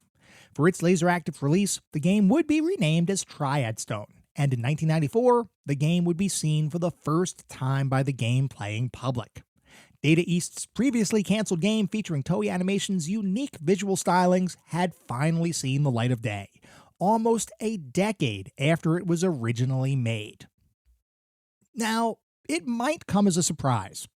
For its LaserActive release, the game would be renamed as Triad Stone, and in 1994, the game would be seen for the first time by the game-playing public. Data East's previously canceled game featuring Toei Animation's unique visual stylings had finally seen the light of day, almost a decade after it was originally made. Now, it might come as a surprise,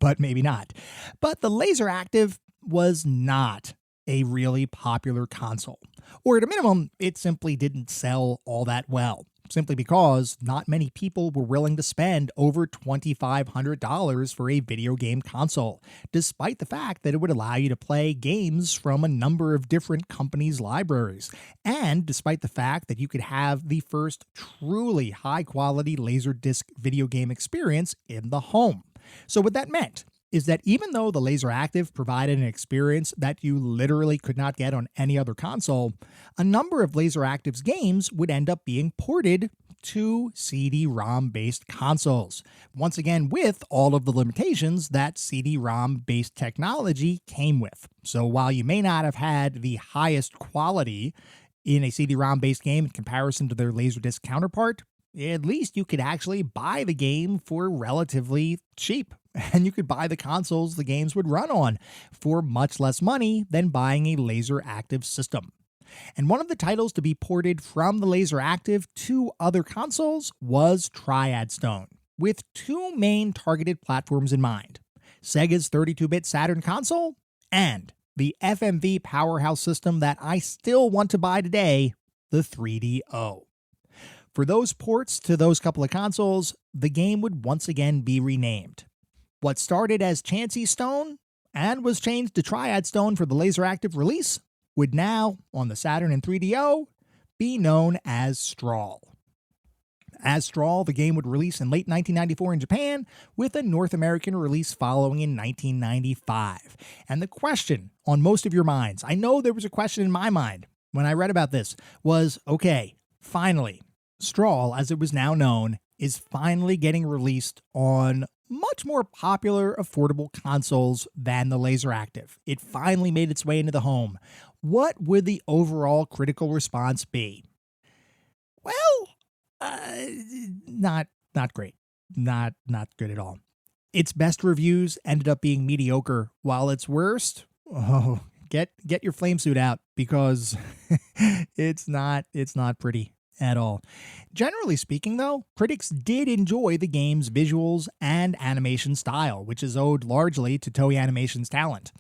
but maybe not. But the LaserActive was not a really popular console, or at a minimum, it simply didn't sell all that well, simply because not many people were willing to spend over $2,500 for a video game console, despite the fact that it would allow you to play games from a number of different companies' libraries, and despite the fact that you could have the first truly high-quality Laserdisc video game experience in the home. So what that meant is that even though the LaserActive provided an experience that you literally could not get on any other console, a number of LaserActive's games would end up being ported to CD-ROM based consoles, once again with all of the limitations that CD-ROM based technology came with. So while you may not have had the highest quality in a CD-ROM based game in comparison to their Laserdisc counterpart, at least you could actually buy the game for relatively cheap. And you could buy the consoles the games would run on for much less money than buying a LaserActive system. And one of the titles to be ported from the LaserActive to other consoles was Triad Stone, with two main targeted platforms in mind: Sega's 32-bit Saturn console and the FMV powerhouse system that I still want to buy today, the 3DO. For those ports to those couple of consoles, the game would once again be renamed. What started as Chancy Stone and was changed to Triad Stone for the Laseractive release, would now, on the Saturn and 3DO, be known as Strahl. As Strahl, the game would release in late 1994 in Japan, with a North American release following in 1995. And the question on most of your minds, I know there was a question in my mind when I read about this, was, okay, finally, Strahl, as it was now known, is finally getting released on much more popular, affordable consoles than the Laseractive. It finally made its way into the home. What would the overall critical response be? Well, not great. Not good at all. Its best reviews ended up being mediocre, while its worst, oh, get your flame suit out, because it's not pretty at all. Generally speaking, though, critics did enjoy the game's visuals and animation style, which is owed largely to Toei Animation's talent.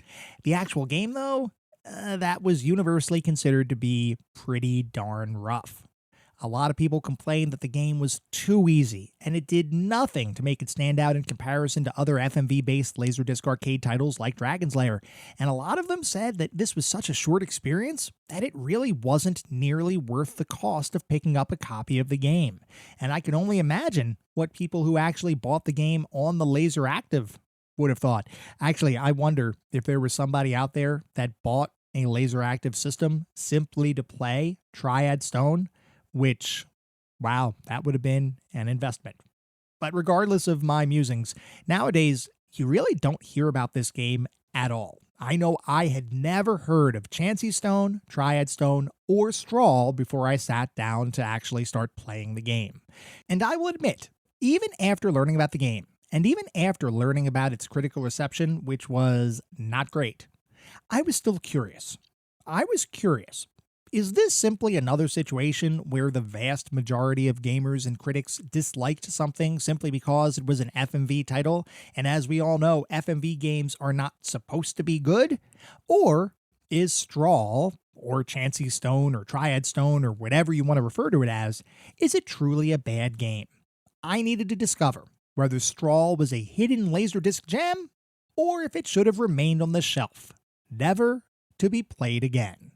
The actual game, though, that was universally considered to be pretty darn rough. A lot of people complained that the game was too easy, and it did nothing to make it stand out in comparison to other FMV-based Laserdisc arcade titles like Dragon's Lair, and a lot of them said that this was such a short experience that it really wasn't nearly worth the cost of picking up a copy of the game. And I can only imagine what people who actually bought the game on the Laseractive would have thought. Actually, I wonder if there was somebody out there that bought a Laseractive system simply to play Triad Stone, which, wow, that would have been an investment. But regardless of my musings, nowadays, you really don't hear about this game at all. I know I had never heard of Chansey Stone, Triad Stone, or Strahl before I sat down to actually start playing the game. And I will admit, even after learning about the game, and even after learning about its critical reception, which was not great, I was still curious. I was curious. Is this simply another situation where the vast majority of gamers and critics disliked something simply because it was an FMV title, and as we all know, FMV games are not supposed to be good? Or is Strahl, or Chansey Stone, or Triad Stone, or whatever you want to refer to it as, is it truly a bad game? I needed to discover whether Strahl was a hidden Laserdisc gem, or if it should have remained on the shelf, never to be played again.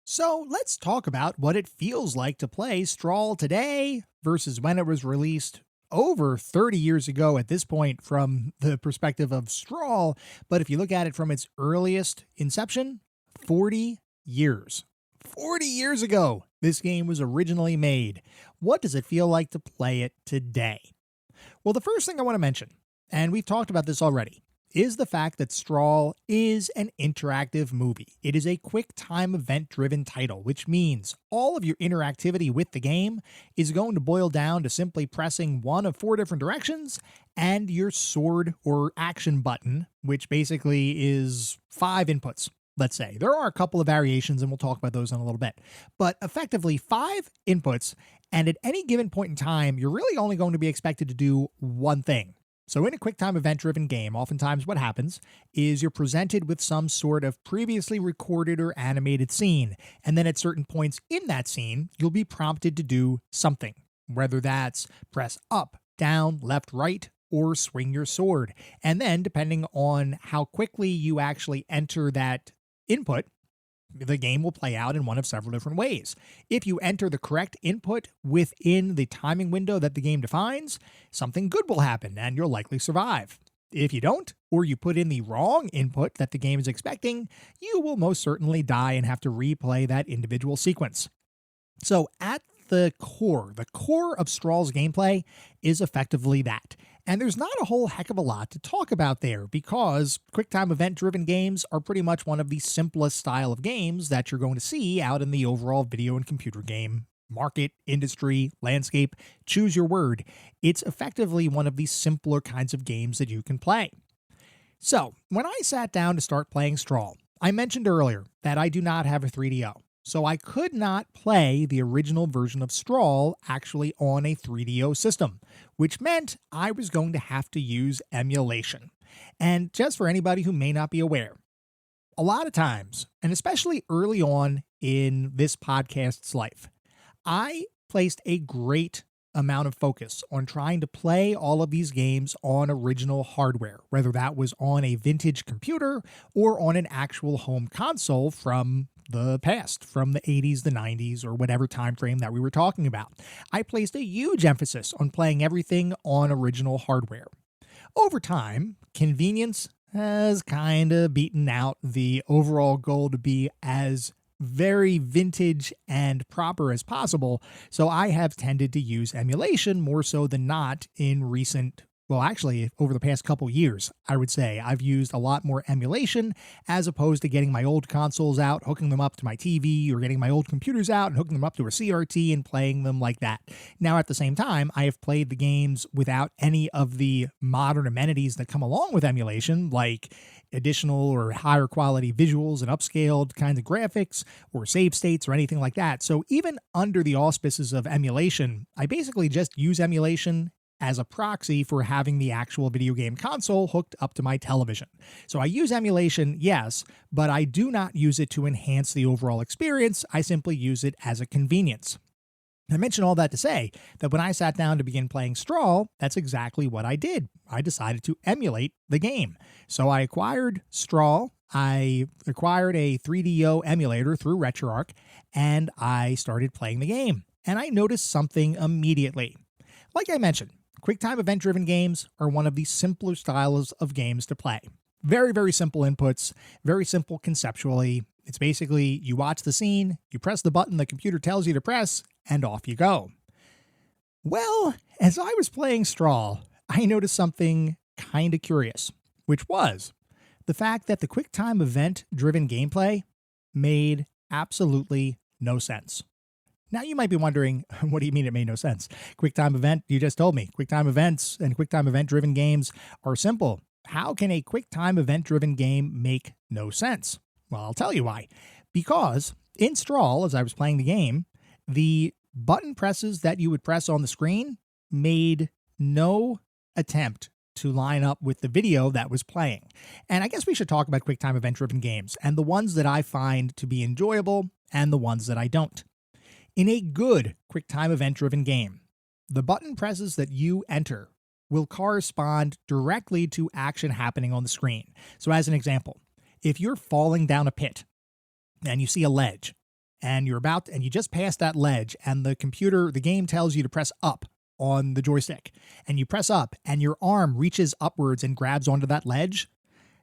So let's talk about what it feels like to play Strahl today versus when it was released over 30 years ago at this point from the perspective of Strahl. But if you look at it from its earliest inception, 40 years. 40 years ago, this game was originally made. What does it feel like to play it today? Well, the first thing I want to mention, and we've talked about this already, is the fact that Strahl is an interactive movie. It is a quick time event driven title, which means all of your interactivity with the game is going to boil down to simply pressing one of 4 different directions and your sword or action button, which basically is 5 inputs. Let's say there are a couple of variations, and we'll talk about those in a little bit, but effectively 5 inputs. And at any given point in time, you're really only going to be expected to do one thing. So in a QuickTime event-driven game, oftentimes what happens is you're presented with some sort of previously recorded or animated scene, and then at certain points in that scene, you'll be prompted to do something, whether that's press up, down, left, right, or swing your sword. And then, depending on how quickly you actually enter that input, the game will play out in one of several different ways. If you enter the correct input within the timing window that the game defines, something good will happen and you'll likely survive. If you don't, or you put in the wrong input that the game is expecting, you will most certainly die and have to replay that individual sequence. So at the core of Strahl's gameplay is effectively that. And there's not a whole heck of a lot to talk about there because QuickTime event-driven games are pretty much one of the simplest style of games that you're going to see out in the overall video and computer game market, industry, landscape, choose your word. It's effectively one of the simpler kinds of games that you can play. So, when I sat down to start playing Strahl, I mentioned earlier that I do not have a 3DO. So I could not play the original version of Strahl actually on a 3DO system, which meant I was going to have to use emulation. And just for anybody who may not be aware, a lot of times, and especially early on in this podcast's life, I placed a great amount of focus on trying to play all of these games on original hardware, whether that was on a vintage computer or on an actual home console from the past, from the 80s, the 90s, or whatever time frame that we were talking about. I placed a huge emphasis on playing everything on original hardware. Over time, convenience has kind of beaten out the overall goal to be as very vintage and proper as possible, so I have tended to use emulation more so than not in recent, well, actually, over the past couple years, I would say I've used a lot more emulation as opposed to getting my old consoles out, hooking them up to my TV, or getting my old computers out and hooking them up to a CRT and playing them like that. Now, at the same time, I have played the games without any of the modern amenities that come along with emulation, like additional or higher quality visuals and upscaled kinds of graphics or save states or anything like that. So even under the auspices of emulation, I basically just use emulation as a proxy for having the actual video game console hooked up to my television. So I use emulation, yes, but I do not use it to enhance the overall experience. I simply use it as a convenience. I mention all that to say that when I sat down to begin playing Strahl, that's exactly what I did. I decided to emulate the game. So I acquired Strahl, I acquired a 3DO emulator through RetroArch, and I started playing the game. And I noticed something immediately. Like I mentioned, QuickTime event-driven games are one of the simpler styles of games to play. Very, very simple inputs, very simple conceptually. It's basically you watch the scene, you press the button the computer tells you to press, and off you go. Well, as I was playing Strahl, I noticed something kind of curious, which was the fact that the QuickTime event-driven gameplay made absolutely no sense. Now you might be wondering, what do you mean it made no sense? QuickTime event, you just told me. QuickTime events and QuickTime event-driven games are simple. How can a QuickTime event-driven game make no sense? Well, I'll tell you why. Because in Strahl, as I was playing the game, the button presses that you would press on the screen made no attempt to line up with the video that was playing. And I guess we should talk about QuickTime event-driven games and the ones that I find to be enjoyable and the ones that I don't. In a good QuickTime event-driven game, the button presses that you enter will correspond directly to action happening on the screen. So as an example, if you're falling down a pit and you see a ledge and you just passed that ledge and the game tells you to press up on the joystick and you press up and your arm reaches upwards and grabs onto that ledge,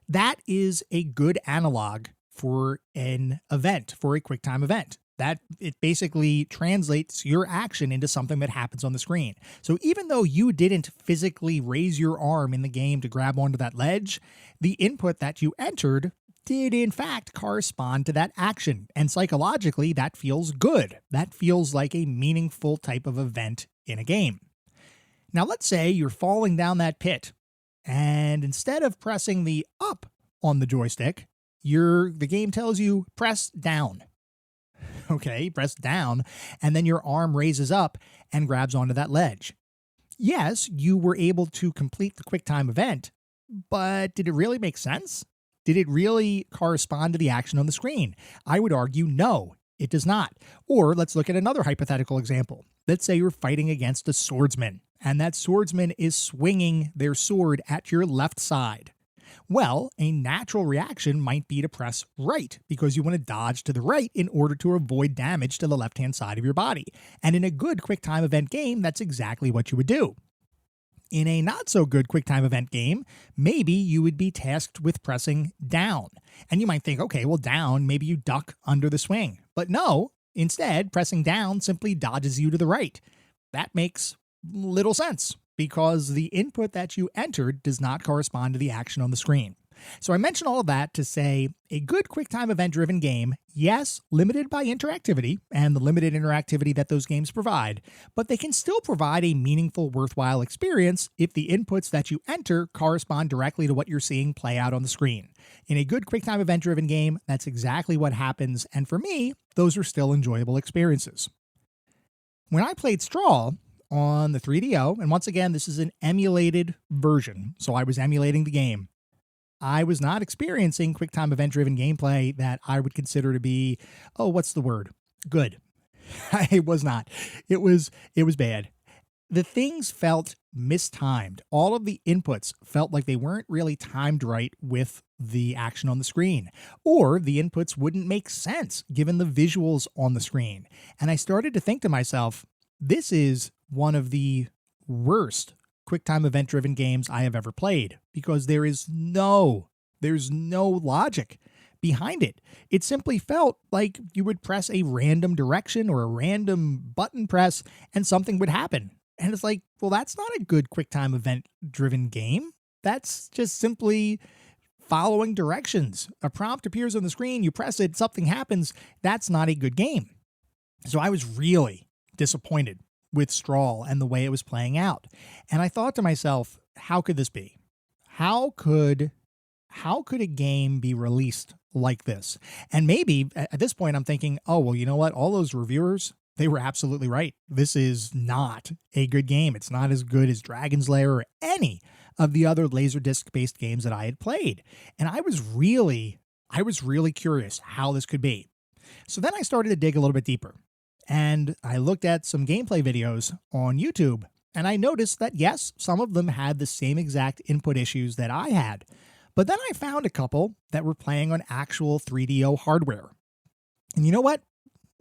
that is a good analog for an event, for a QuickTime event. That it basically translates your action into something that happens on the screen. So even though you didn't physically raise your arm in the game to grab onto that ledge, the input that you entered did in fact correspond to that action. And psychologically, that feels good. That feels like a meaningful type of event in a game. Now, let's say you're falling down that pit, and instead of pressing the up on the joystick, the game tells you press down. Okay, press down, and then your arm raises up and grabs onto that ledge. Yes, you were able to complete the QuickTime event, but did it really make sense? Did it really correspond to the action on the screen? I would argue no, it does not. Or let's look at another hypothetical example. Let's say you're fighting against a swordsman, and that swordsman is swinging their sword at your left side. Well, a natural reaction might be to press right because you want to dodge to the right in order to avoid damage to the left-hand side of your body. And in a good QuickTime event game, that's exactly what you would do. In a not-so-good QuickTime event game, maybe you would be tasked with pressing down. And you might think, okay, well, down, maybe you duck under the swing. But no, instead, pressing down simply dodges you to the right. That makes little sense, because the input that you entered does not correspond to the action on the screen. So I mention all of that to say a good QuickTime event-driven game, yes, limited by interactivity and the limited interactivity that those games provide, but they can still provide a meaningful, worthwhile experience if the inputs that you enter correspond directly to what you're seeing play out on the screen. In a good QuickTime event-driven game, that's exactly what happens, and for me, those are still enjoyable experiences. When I played Strahl on the 3DO, and once again, this is an emulated version, so I was emulating the game, I was not experiencing QuickTime event-driven gameplay that I would consider to be, what's the word? Good. It was not. It was bad. The things felt mistimed. All of the inputs felt like they weren't really timed right with the action on the screen, or the inputs wouldn't make sense given the visuals on the screen. And I started to think to myself, this is one of the worst QuickTime event-driven games I have ever played, because there's no logic behind it. It simply felt like you would press a random direction or a random button press and something would happen. And it's like, well, that's not a good QuickTime event-driven game. That's just simply following directions. A prompt appears on the screen, you press it, something happens. That's not a good game. So I was really disappointed with Strahl and the way it was playing out. And I thought to myself, how could this be? How could a game be released like this? And maybe at this point I'm thinking, oh, well, you know what? All those reviewers, they were absolutely right. This is not a good game. It's not as good as Dragon's Lair or any of the other laserdisc based games that I had played. And I was really curious how this could be. So then I started to dig a little bit deeper. And I looked at some gameplay videos on YouTube, and I noticed that, yes, some of them had the same exact input issues that I had. But then I found a couple that were playing on actual 3DO hardware. And you know what?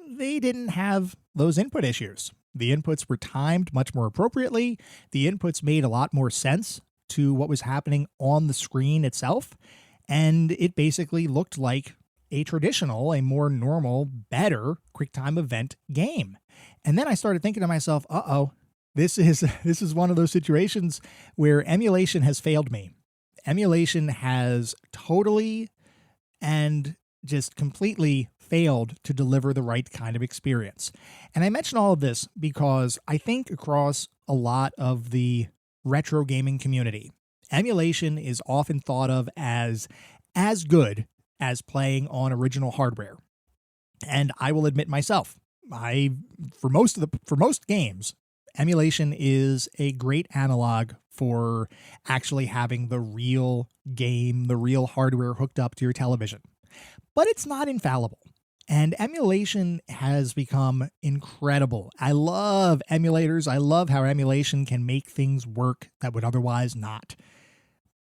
They didn't have those input issues. The inputs were timed much more appropriately. The inputs made a lot more sense to what was happening on the screen itself. And it basically looked like a more normal, better QuickTime event game. And then I started thinking to myself, this is one of those situations where emulation has failed me. Emulation has totally and just completely failed to deliver the right kind of experience. And I mention all of this because I think across a lot of the retro gaming community, emulation is often thought of as good as playing on original hardware. And I will admit myself, for most games, emulation is a great analog for actually having the real game, the real hardware hooked up to your television. But it's not infallible. And emulation has become incredible. I love emulators. I love how emulation can make things work that would otherwise not.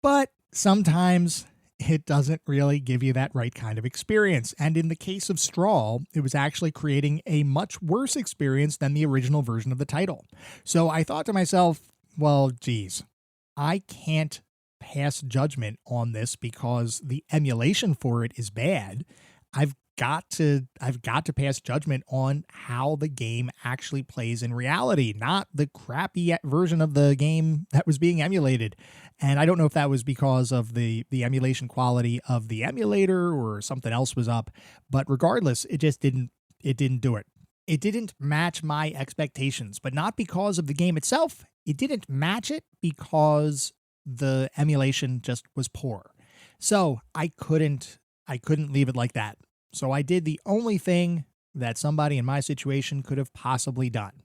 But sometimes it doesn't really give you that right kind of experience. And in the case of Strahl, it was actually creating a much worse experience than the original version of the title. So I thought to myself, well, geez, I can't pass judgment on this because the emulation for it is bad. I've I've got to pass judgment on how the game actually plays in reality, not the crappy version of the game that was being emulated. And I don't know if that was because of the emulation quality of the emulator or something else was up, but regardless, it didn't do it. It didn't match my expectations, but not because of the game itself. It didn't match it because the emulation just was poor. So I couldn't leave it like that. So I did the only thing that somebody in my situation could have possibly done.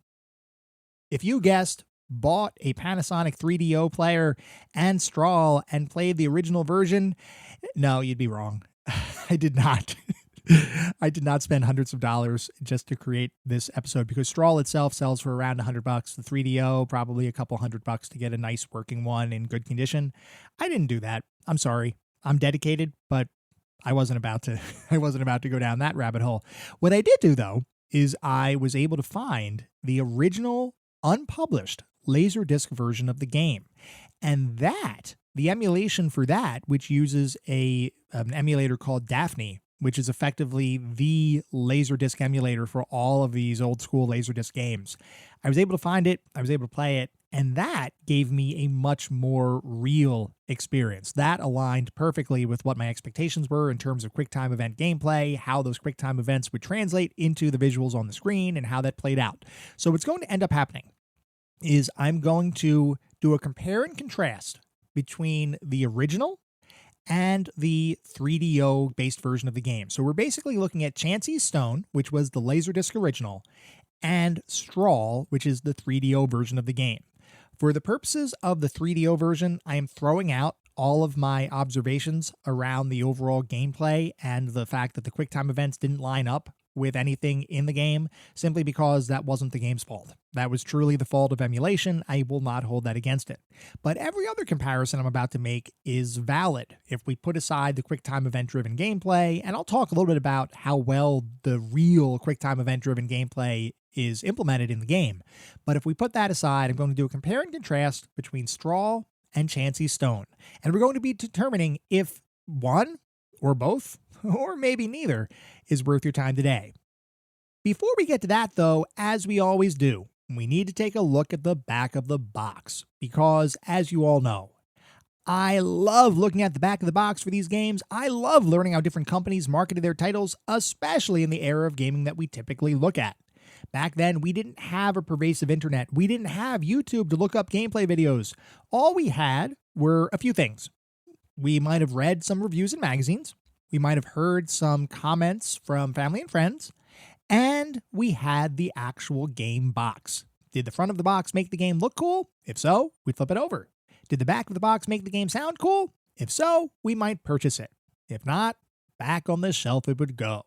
If you guessed, bought a Panasonic 3DO player and Strahl and played the original version, no, you'd be wrong. I did not. I did not spend hundreds of dollars just to create this episode because Strahl itself sells for around $100. The 3DO, probably a couple $100 to get a nice working one in good condition. I didn't do that. I'm sorry. I'm dedicated, but I wasn't about to go down that rabbit hole. What I did do, though, is I was able to find the original unpublished laserdisc version of the game. And the emulation for that, which uses an emulator called Daphne, which is effectively the laserdisc emulator for all of these old school laserdisc games. I was able to find it, I was able to play it, and that gave me a much more real experience. That aligned perfectly with what my expectations were in terms of QuickTime event gameplay, how those QuickTime events would translate into the visuals on the screen, and how that played out. So what's going to end up happening is I'm going to do a compare and contrast between the original and the 3DO based version of the game. So we're basically looking at Chansey's Stone, which was the Laserdisc original, and Strahl, which is the 3DO version of the game. For the purposes of the 3DO version, I am throwing out all of my observations around the overall gameplay and the fact that the QuickTime events didn't line up with anything in the game, simply because that wasn't the game's fault. That was truly the fault of emulation. I will not hold that against it. But every other comparison I'm about to make is valid if we put aside the QuickTime event-driven gameplay, and I'll talk a little bit about how well the real QuickTime event-driven gameplay is implemented in the game. But if we put that aside, I'm going to do a compare and contrast between Strahl and Chansey's Stone. And we're going to be determining if one or both, or maybe neither, is worth your time today. Before we get to that, though, as we always do, we need to take a look at the back of the box, because, as you all know, I love looking at the back of the box for these games. I love learning how different companies marketed their titles, especially in the era of gaming that we typically look at. Back then, we didn't have a pervasive internet. We didn't have YouTube to look up gameplay videos. All we had were a few things. We might have read some reviews in magazines. We might have heard some comments from family and friends. And we had the actual game box. Did the front of the box make the game look cool? If so, we'd flip it over. Did the back of the box make the game sound cool? If so, we might purchase it. If not, back on the shelf it would go.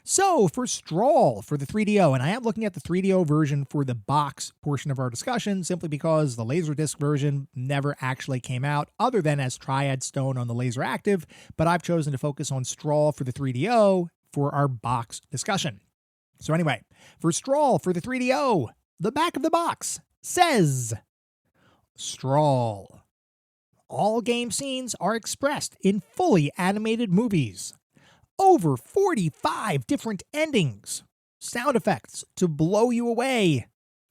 So for Strahl, for the 3DO, and I am looking at the 3DO version for the box portion of our discussion, simply because the Laserdisc version never actually came out, other than as Triad Stone on the Laser Active, but I've chosen to focus on Strahl for the 3DO for our box discussion. So anyway, for Strahl for the 3DO, the back of the box says, Strahl. All game scenes are expressed in fully animated movies. Over 45 different endings. Sound effects to blow you away.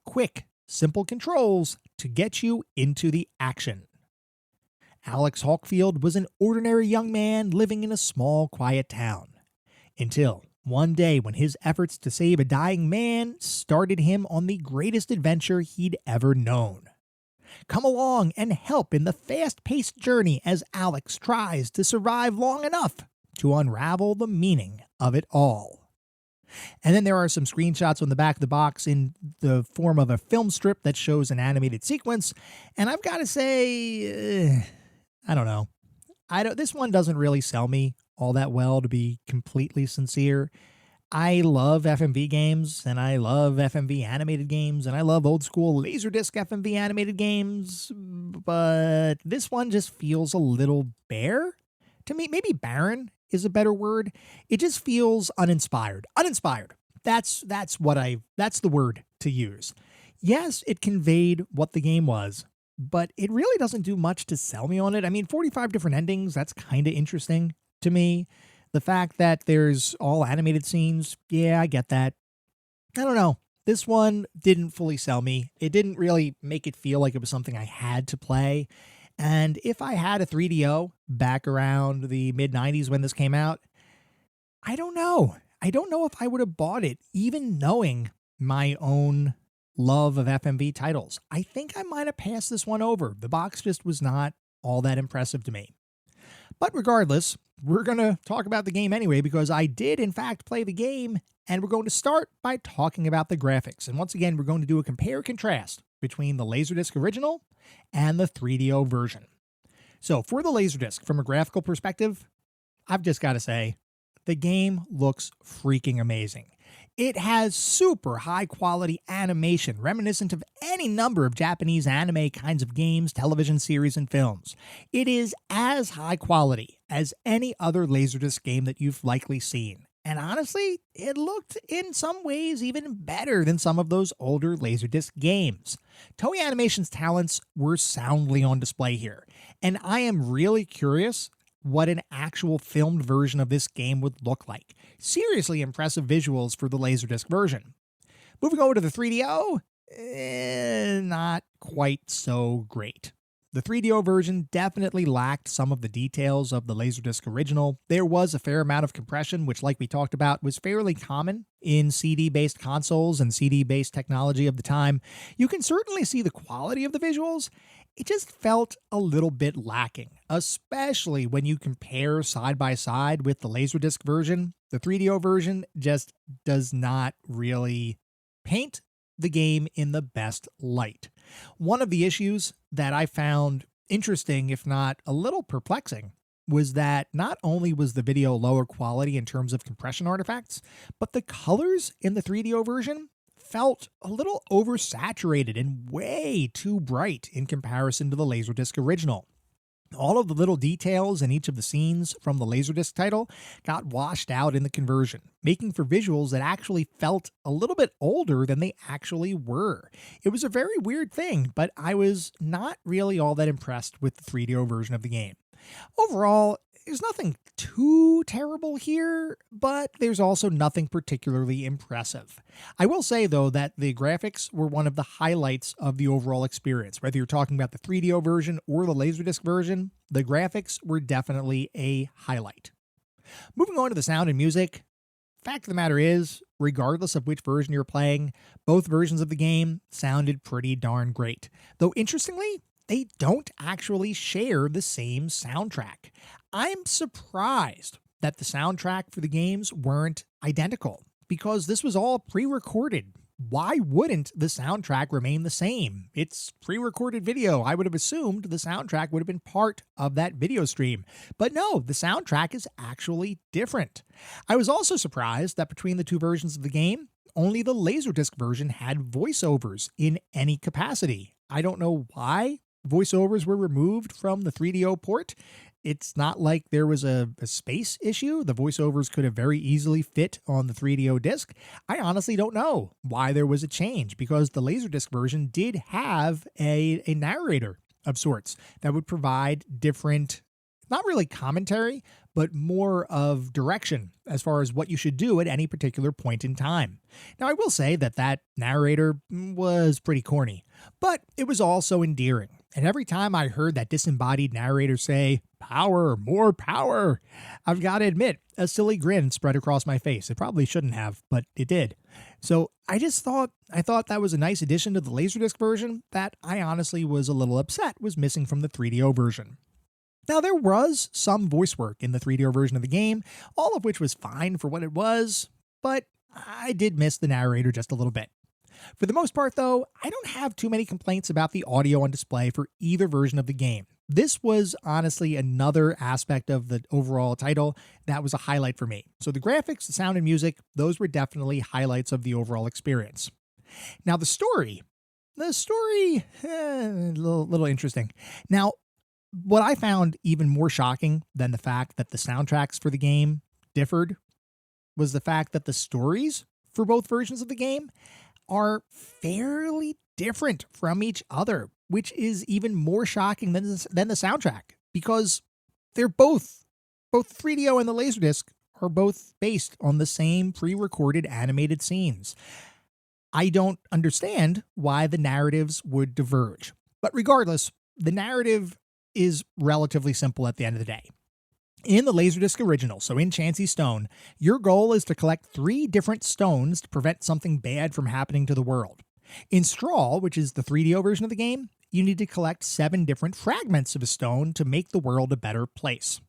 Quick, simple controls to get you into the action. Alex Hawkfield was an ordinary young man living in a small, quiet town. Until one day when his efforts to save a dying man started him on the greatest adventure he'd ever known. Come along and help in the fast-paced journey as Alex tries to survive long enough to unravel the meaning of it all. And then there are some screenshots on the back of the box in the form of a film strip that shows an animated sequence, and I've got to say, I don't know. This one doesn't really sell me all that well, to be completely sincere. I love FMV games, and I love FMV animated games, and I love old school Laserdisc FMV animated games, but this one just feels a little bare to me. Maybe barren is a better word. It just feels uninspired. Uninspired. That's the word to use. Yes, it conveyed what the game was, but it really doesn't do much to sell me on it. I mean, 45 different endings, that's kind of interesting to me. The fact that there's all animated scenes, yeah, I get that. I don't know. This one didn't fully sell me. It didn't really make it feel like it was something I had to play. And if I had a 3DO back around the mid 90s when this came out, I don't know. I don't know if I would have bought it, even knowing my own love of FMV titles. I think I might have passed this one over. The box just was not all that impressive to me. But regardless, we're going to talk about the game anyway, because I did, in fact, play the game, and we're going to start by talking about the graphics. And once again, we're going to do a compare-contrast between the Laserdisc original and the 3DO version. So for the Laserdisc, from a graphical perspective, I've just got to say, the game looks freaking amazing. It has super high quality animation, reminiscent of any number of Japanese anime kinds of games, television series, and films. It is as high quality as any other Laserdisc game that you've likely seen. And honestly, it looked in some ways even better than some of those older Laserdisc games. Toei Animation's talents were soundly on display here, and I am really curious what an actual filmed version of this game would look like. Seriously impressive visuals for the Laserdisc version. Moving over to the 3DO, not quite so great. The 3DO version definitely lacked some of the details of the Laserdisc original. There was a fair amount of compression, which, like we talked about, was fairly common in CD-based consoles and CD-based technology of the time. You can certainly see the quality of the visuals. It just felt a little bit lacking, especially when you compare side by side with the Laserdisc version. The 3DO version just does not really paint the game in the best light. One of the issues that I found interesting, if not a little perplexing, was that not only was the video lower quality in terms of compression artifacts, but the colors in the 3DO version felt a little oversaturated and way too bright in comparison to the Laserdisc original. All of the little details in each of the scenes from the Laserdisc title got washed out in the conversion, making for visuals that actually felt a little bit older than they actually were. It was a very weird thing, but I was not really all that impressed with the 3DO version of the game. Overall, there's nothing too terrible here, but there's also nothing particularly impressive. I will say, though, that the graphics were one of the highlights of the overall experience. Whether you're talking about the 3DO version or the Laserdisc version, the graphics were definitely a highlight. Moving on to the sound and music, fact of the matter is, regardless of which version you're playing, both versions of the game sounded pretty darn great. Though interestingly, they don't actually share the same soundtrack. I'm surprised that the soundtrack for the games weren't identical, because this was all pre-recorded. Why wouldn't the soundtrack remain the same? It's pre-recorded video. I would have assumed the soundtrack would have been part of that video stream. But no, the soundtrack is actually different. I was also surprised that between the two versions of the game, only the Laserdisc version had voiceovers in any capacity. I don't know why voiceovers were removed from the 3DO port. It's not like there was a space issue. The voiceovers could have very easily fit on the 3DO disc. I honestly don't know why there was a change, because the Laserdisc version did have a narrator of sorts that would provide different, not really commentary, but more of direction as far as what you should do at any particular point in time. Now, I will say that that narrator was pretty corny, but it was also endearing. And every time I heard that disembodied narrator say, "Power, more power," I've got to admit, a silly grin spread across my face. It probably shouldn't have, but it did. So I thought that was a nice addition to the Laserdisc version that I honestly was a little upset was missing from the 3DO version. Now, there was some voice work in the 3DO version of the game, all of which was fine for what it was, but I did miss the narrator just a little bit. For the most part, though, I don't have too many complaints about the audio on display for either version of the game. This was honestly another aspect of the overall title that was a highlight for me. So the graphics, the sound, and music, those were definitely highlights of the overall experience. Now, the story, a little interesting. Now, what I found even more shocking than the fact that the soundtracks for the game differed was the fact that the stories for both versions of the game are fairly different from each other, which is even more shocking than the soundtrack, because they're both 3DO and the Laserdisc are both based on the same pre-recorded animated scenes. I don't understand why the narratives would diverge. But regardless, the narrative is relatively simple at the end of the day. In the Laserdisc original, so in Chansey Stone, your goal is to collect 3 different stones to prevent something bad from happening to the world. In Strahl, which is the 3DO version of the game, you need to collect 7 different fragments of a stone to make the world a better place.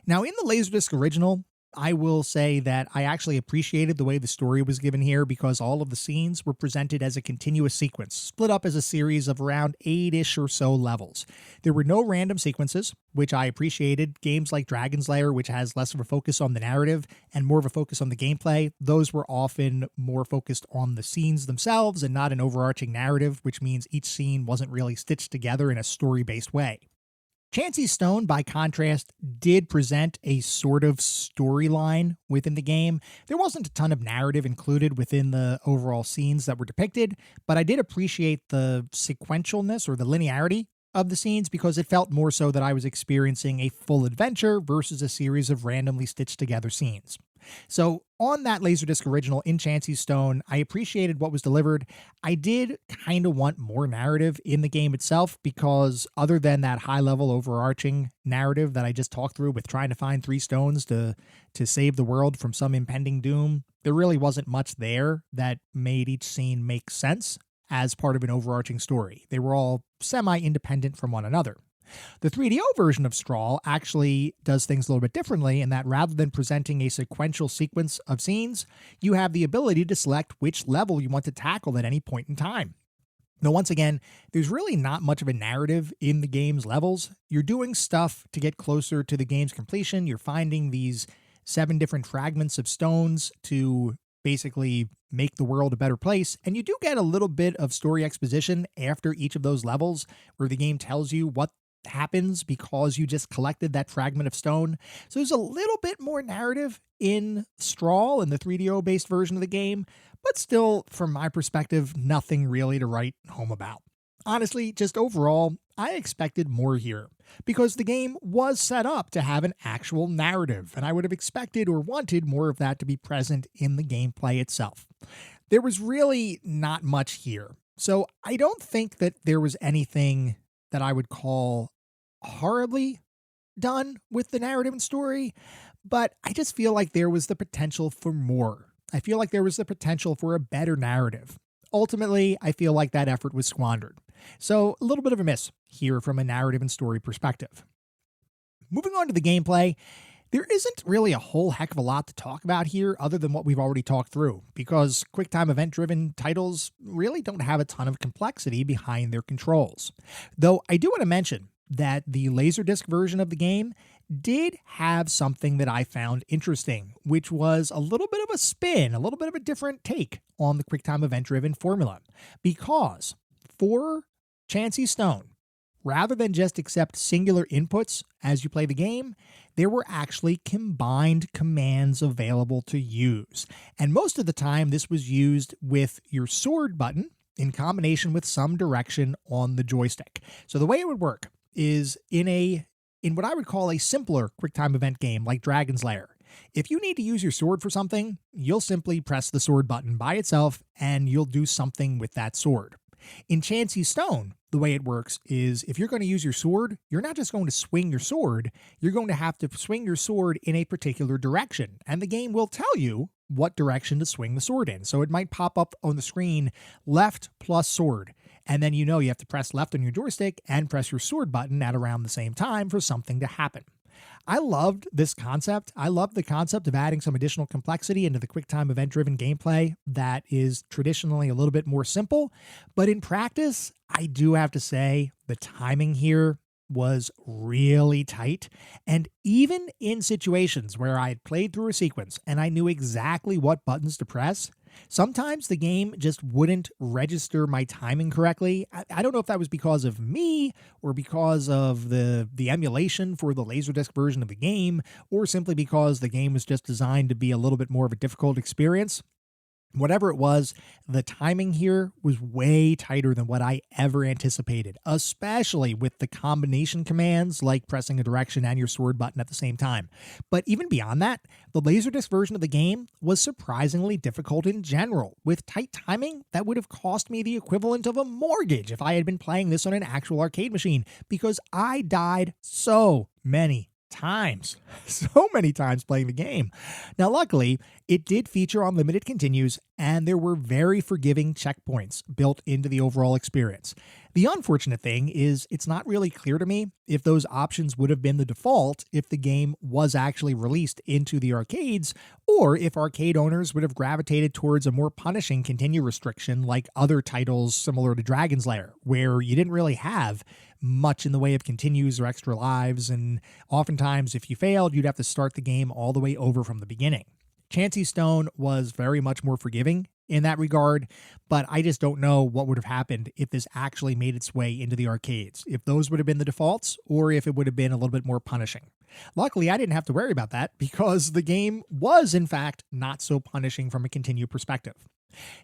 Now, in the Laserdisc original, I will say that I actually appreciated the way the story was given here because all of the scenes were presented as a continuous sequence, split up as a series of around 8-ish or so levels. There were no random sequences, which I appreciated. Games like Dragon's Lair, which has less of a focus on the narrative and more of a focus on the gameplay, those were often more focused on the scenes themselves and not an overarching narrative, which means each scene wasn't really stitched together in a story-based way. Chansey Stone, by contrast, did present a sort of storyline within the game. There wasn't a ton of narrative included within the overall scenes that were depicted, but I did appreciate the sequentialness or the linearity of the scenes because it felt more so that I was experiencing a full adventure versus a series of randomly stitched together scenes. So on that Laserdisc original in Chansey Stone, I appreciated what was delivered. I did kind of want more narrative in the game itself because other than that high-level overarching narrative that I just talked through with trying to find 3 stones to save the world from some impending doom, there really wasn't much there that made each scene make sense as part of an overarching story. They were all semi-independent from one another. The 3DO version of Strahl actually does things a little bit differently in that rather than presenting a sequential sequence of scenes, you have the ability to select which level you want to tackle at any point in time. Now, once again, there's really not much of a narrative in the game's levels. You're doing stuff to get closer to the game's completion. You're finding these 7 different fragments of stones to basically make the world a better place. And you do get a little bit of story exposition after each of those levels where the game tells you what happens because you just collected that fragment of stone. So there's a little bit more narrative in Strahl in the 3DO based version of the game, but still, from my perspective, nothing really to write home about. Honestly, just overall, I expected more here because the game was set up to have an actual narrative, and I would have expected or wanted more of that to be present in the gameplay itself. There was really not much here, so I don't think that there was anything that I would call horribly done with the narrative and story, but I just feel like there was the potential for more. I feel like there was the potential for a better narrative. Ultimately, I feel like that effort was squandered. So a little bit of a miss here from a narrative and story perspective. Moving on to the gameplay, there isn't really a whole heck of a lot to talk about here other than what we've already talked through, because QuickTime event-driven titles really don't have a ton of complexity behind their controls. Though I do want to mention that the Laserdisc version of the game did have something that I found interesting, which was a little bit of a spin, a little bit of a different take on the QuickTime event-driven formula, because for Chansey Stone, rather than just accept singular inputs as you play the game, there were actually combined commands available to use. And most of the time, this was used with your sword button in combination with some direction on the joystick. So the way it would work is in what I would call a simpler QuickTime event game like Dragon's Lair. If you need to use your sword for something, you'll simply press the sword button by itself and you'll do something with that sword. In Chansey Stone, the way it works is if you're going to use your sword, you're not just going to swing your sword, you're going to have to swing your sword in a particular direction, and the game will tell you what direction to swing the sword in. So it might pop up on the screen, left plus sword, and then you know you have to press left on your joystick and press your sword button at around the same time for something to happen. I loved this concept. I loved the concept of adding some additional complexity into the QuickTime event-driven gameplay that is traditionally a little bit more simple, but in practice, I do have to say the timing here was really tight, and even in situations where I had played through a sequence and I knew exactly what buttons to press, sometimes the game just wouldn't register my timing correctly. I don't know if that was because of me or because of the emulation for the Laserdisc version of the game, or simply because the game was just designed to be a little bit more of a difficult experience. Whatever it was, the timing here was way tighter than what I ever anticipated, especially with the combination commands like pressing a direction and your sword button at the same time. But even beyond that, the Laserdisc version of the game was surprisingly difficult in general, with tight timing that would have cost me the equivalent of a mortgage if I had been playing this on an actual arcade machine, because I died so many times. So many times playing the game. Now, luckily, it did feature unlimited continues, and there were very forgiving checkpoints built into the overall experience. The unfortunate thing is it's not really clear to me if those options would have been the default if the game was actually released into the arcades, or if arcade owners would have gravitated towards a more punishing continue restriction like other titles similar to Dragon's Lair, where you didn't really have much in the way of continues or extra lives, and oftentimes if you failed, you'd have to start the game all the way over from the beginning. Chancy Stone was very much more forgiving in that regard, but I just don't know what would have happened if this actually made its way into the arcades, if those would have been the defaults, or if it would have been a little bit more punishing. Luckily, I didn't have to worry about that because the game was, in fact, not so punishing from a continue perspective.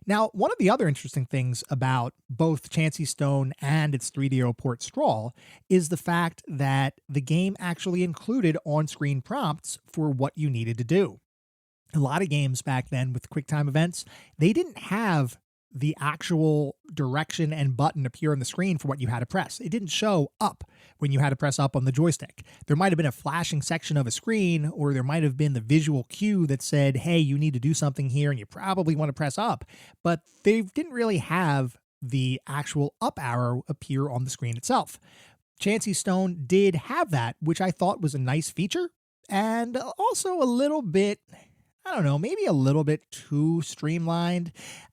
Now, one of the other interesting things about both Chancy Stone and its 3DO port Strahl is the fact that the game actually included on-screen prompts for what you needed to do. A lot of games back then with QuickTime events, they didn't have the actual direction and button appear on the screen for what you had to press. It didn't show up when you had to press up on the joystick. There might have been a flashing section of a screen, or there might have been the visual cue that said, hey, you need to do something here and you probably want to press up, but they didn't really have the actual up arrow appear on the screen itself. Chancy Stone did have that, which I thought was a nice feature, and also a little bit, I don't know, maybe a little bit too streamlined.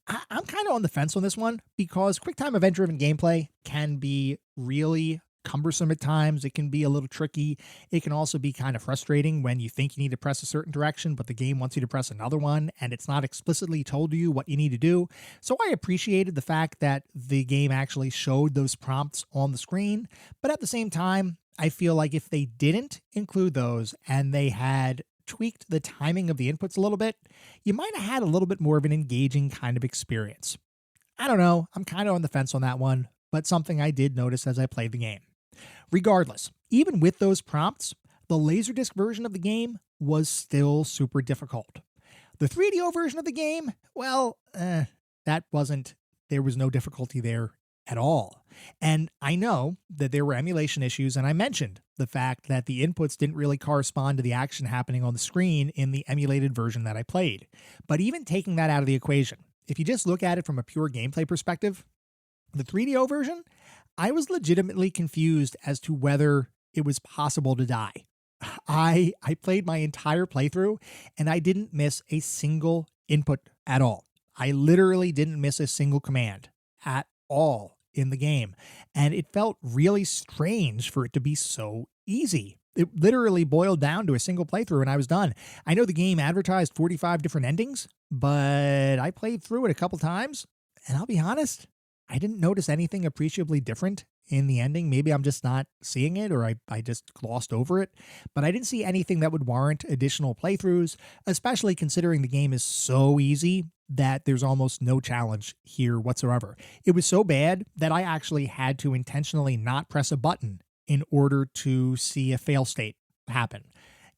I'm kind of on the fence on this one because QuickTime event-driven gameplay can be really cumbersome at times. It can be a little tricky. It can also be kind of frustrating when you think you need to press a certain direction, but the game wants you to press another one, and it's not explicitly told you what you need to do. So I appreciated the fact that the game actually showed those prompts on the screen, but at the same time, I feel like if they didn't include those and they had tweaked the timing of the inputs a little bit, you might have had a little bit more of an engaging kind of experience. I don't know, I'm kind of on the fence on that one, but something I did notice as I played the game. Regardless, even with those prompts, the Laserdisc version of the game was still super difficult. The 3DO version of the game, well, there was no difficulty there at all. And I know that there were emulation issues, and I mentioned the fact that the inputs didn't really correspond to the action happening on the screen in the emulated version that I played. But even taking that out of the equation, if you just look at it from a pure gameplay perspective, the 3DO version, I was legitimately confused as to whether it was possible to die. I played my entire playthrough, and I didn't miss a single input at all. I literally didn't miss a single command at all in the game, and it felt really strange for it to be so easy. It literally boiled down to a single playthrough and I was done. I know the game advertised 45 different endings, but I played through it a couple times, and I'll be honest, I didn't notice anything appreciably different in the ending. Maybe I'm just not seeing it, or I just glossed over it, but I didn't see anything that would warrant additional playthroughs, especially considering the game is so easy that there's almost no challenge here whatsoever. It was so bad that I actually had to intentionally not press a button in order to see a fail state happen.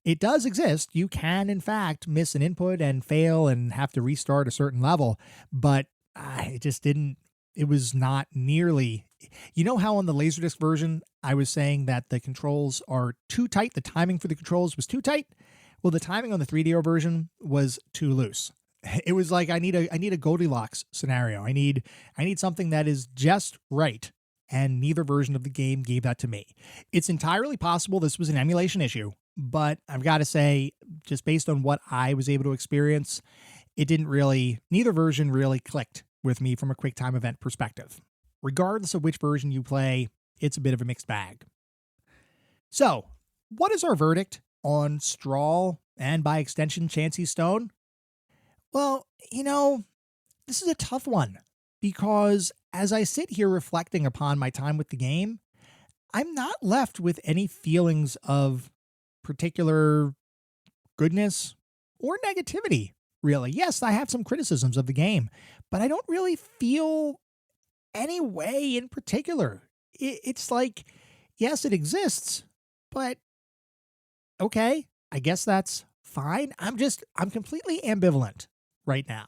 It does exist. You can, in fact, miss an input and fail and have to restart a certain level, but it just didn't. It was not nearly. You know how on the Laserdisc version, I was saying that the controls are too tight? The timing for the controls was too tight? Well, the timing on the 3DO version was too loose. It was like I need a Goldilocks scenario. I need something that is just right, and neither version of the game gave that to me. It's entirely possible this was an emulation issue, but I've got to say, just based on what I was able to experience, neither version really clicked with me from a QuickTime event perspective. Regardless of which version you play, it's a bit of a mixed bag. So, what is our verdict on Strahl and by extension Chancy Stone? Well, this is a tough one because as I sit here reflecting upon my time with the game, I'm not left with any feelings of particular goodness or negativity really. Yes, I have some criticisms of the game, but I don't really feel any way in particular. It's like, yes, it exists, but okay, I guess that's fine. I'm completely ambivalent right now.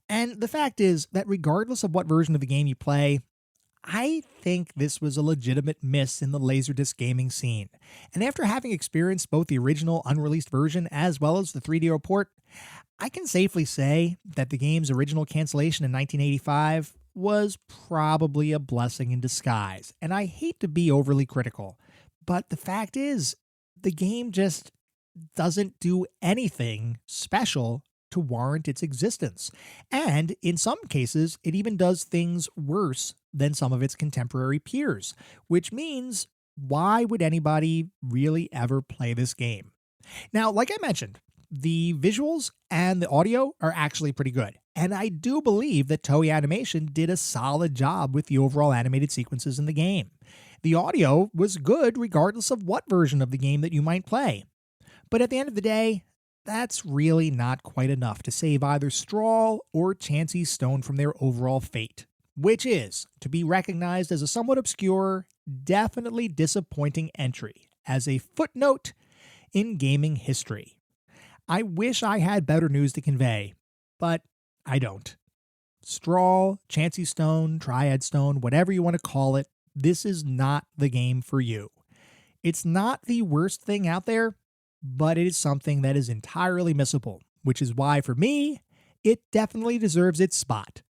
And the fact is that regardless of what version of the game you play, I think this was a legitimate miss in the laserdisc gaming scene. And after having experienced both the original unreleased version as well as the 3DO port, I can safely say that the game's original cancellation in 1985 was probably a blessing in disguise. And I hate to be overly critical, but the fact is, the game just doesn't do anything special to warrant its existence. And in some cases, it even does things worse than some of its contemporary peers, which means why would anybody really ever play this game? Now, like I mentioned, the visuals and the audio are actually pretty good. And I do believe that Toei Animation did a solid job with the overall animated sequences in the game. The audio was good regardless of what version of the game that you might play. But at the end of the day, that's really not quite enough to save either Strahl or Chansey Stone from their overall fate, which is to be recognized as a somewhat obscure, definitely disappointing entry as a footnote in gaming history. I wish I had better news to convey, but I don't. Strahl, Chansey Stone, Triad Stone, whatever you want to call it, this is not the game for you. It's not the worst thing out there, but it is something that is entirely missable, which is why, for me, it definitely deserves its spot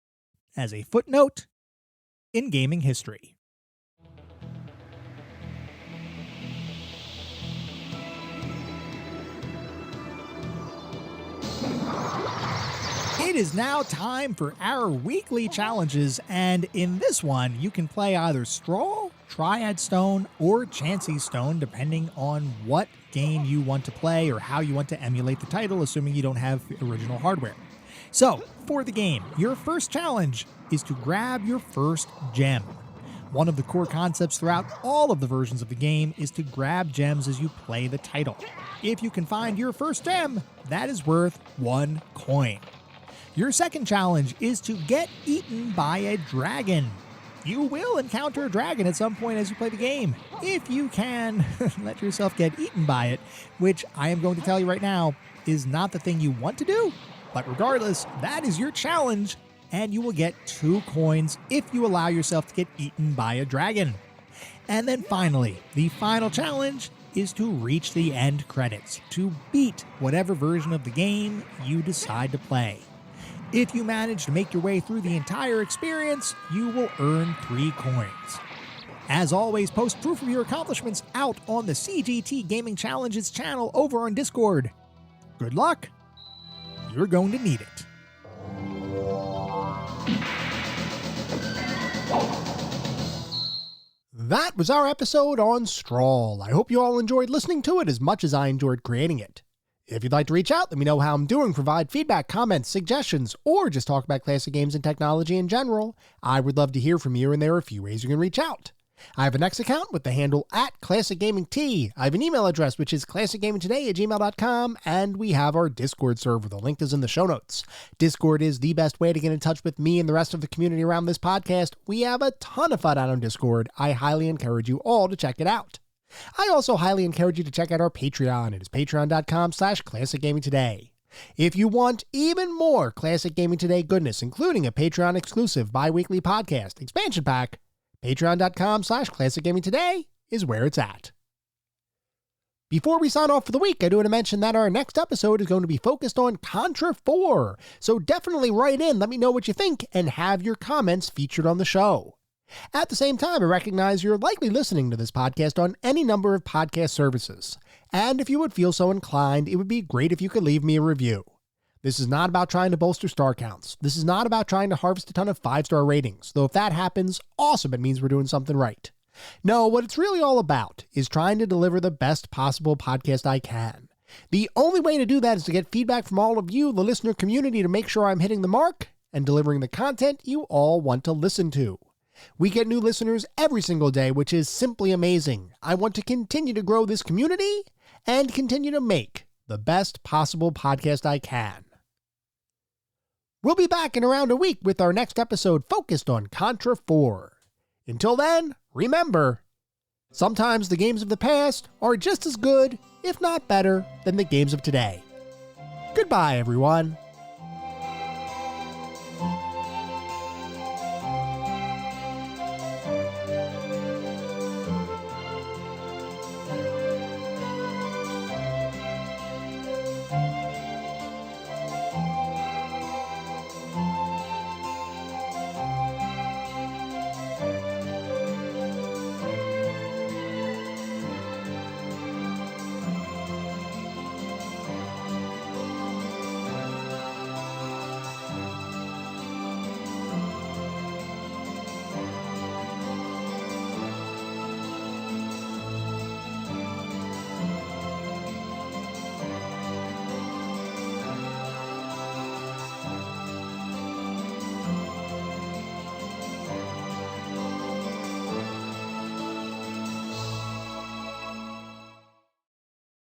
as a footnote in gaming history. It is now time for our weekly challenges, and in this one, you can play either Strahl, Triad Stone, or Chansey Stone, depending on what game you want to play or how you want to emulate the title, assuming you don't have original hardware. So, for the game, your first challenge is to grab your first gem. One of the core concepts throughout all of the versions of the game is to grab gems as you play the title. If you can find your first gem, that is worth 1 coin. Your second challenge is to get eaten by a dragon. You will encounter a dragon at some point as you play the game. If you can let yourself get eaten by it, which I am going to tell you right now is not the thing you want to do, but regardless, that is your challenge, and you will get 2 coins if you allow yourself to get eaten by a dragon. And then finally, the final challenge is to reach the end credits, to beat whatever version of the game you decide to play. If you manage to make your way through the entire experience, you will earn 3 coins. As always, post proof of your accomplishments out on the CGT Gaming Challenges channel over on Discord. Good luck! You're going to need it. That was our episode on Strahl. I hope you all enjoyed listening to it as much as I enjoyed creating it. If you'd like to reach out, let me know how I'm doing, provide feedback, comments, suggestions, or just talk about classic games and technology in general. I would love to hear from you, and there are a few ways you can reach out. I have an X account with the handle @ClassicGamingT. I have an email address, which is classicgamingtoday@gmail.com, and we have our Discord server. The link is in the show notes. Discord is the best way to get in touch with me and the rest of the community around this podcast. We have a ton of fun out on Discord. I highly encourage you all to check it out. I also highly encourage you to check out our Patreon. It is patreon.com/ClassicGamingToday. If you want even more Classic Gaming Today goodness, including a Patreon exclusive bi-weekly podcast expansion pack, patreon.com/ClassicGamingToday is where it's at. Before we sign off for the week, I do want to mention that our next episode is going to be focused on Contra 4. So definitely write in, let me know what you think, and have your comments featured on the show. At the same time, I recognize you're likely listening to this podcast on any number of podcast services. And if you would feel so inclined, it would be great if you could leave me a review. This is not about trying to bolster star counts. This is not about trying to harvest a ton of 5-star ratings. Though if that happens, awesome, it means we're doing something right. No, what it's really all about is trying to deliver the best possible podcast I can. The only way to do that is to get feedback from all of you, the listener community, to make sure I'm hitting the mark and delivering the content you all want to listen to. We get new listeners every single day, which is simply amazing. I want to continue to grow this community and continue to make the best possible podcast I can. We'll be back in around a week with our next episode focused on Contra 4. Until then, remember, sometimes the games of the past are just as good, if not better, than the games of today. Goodbye, everyone.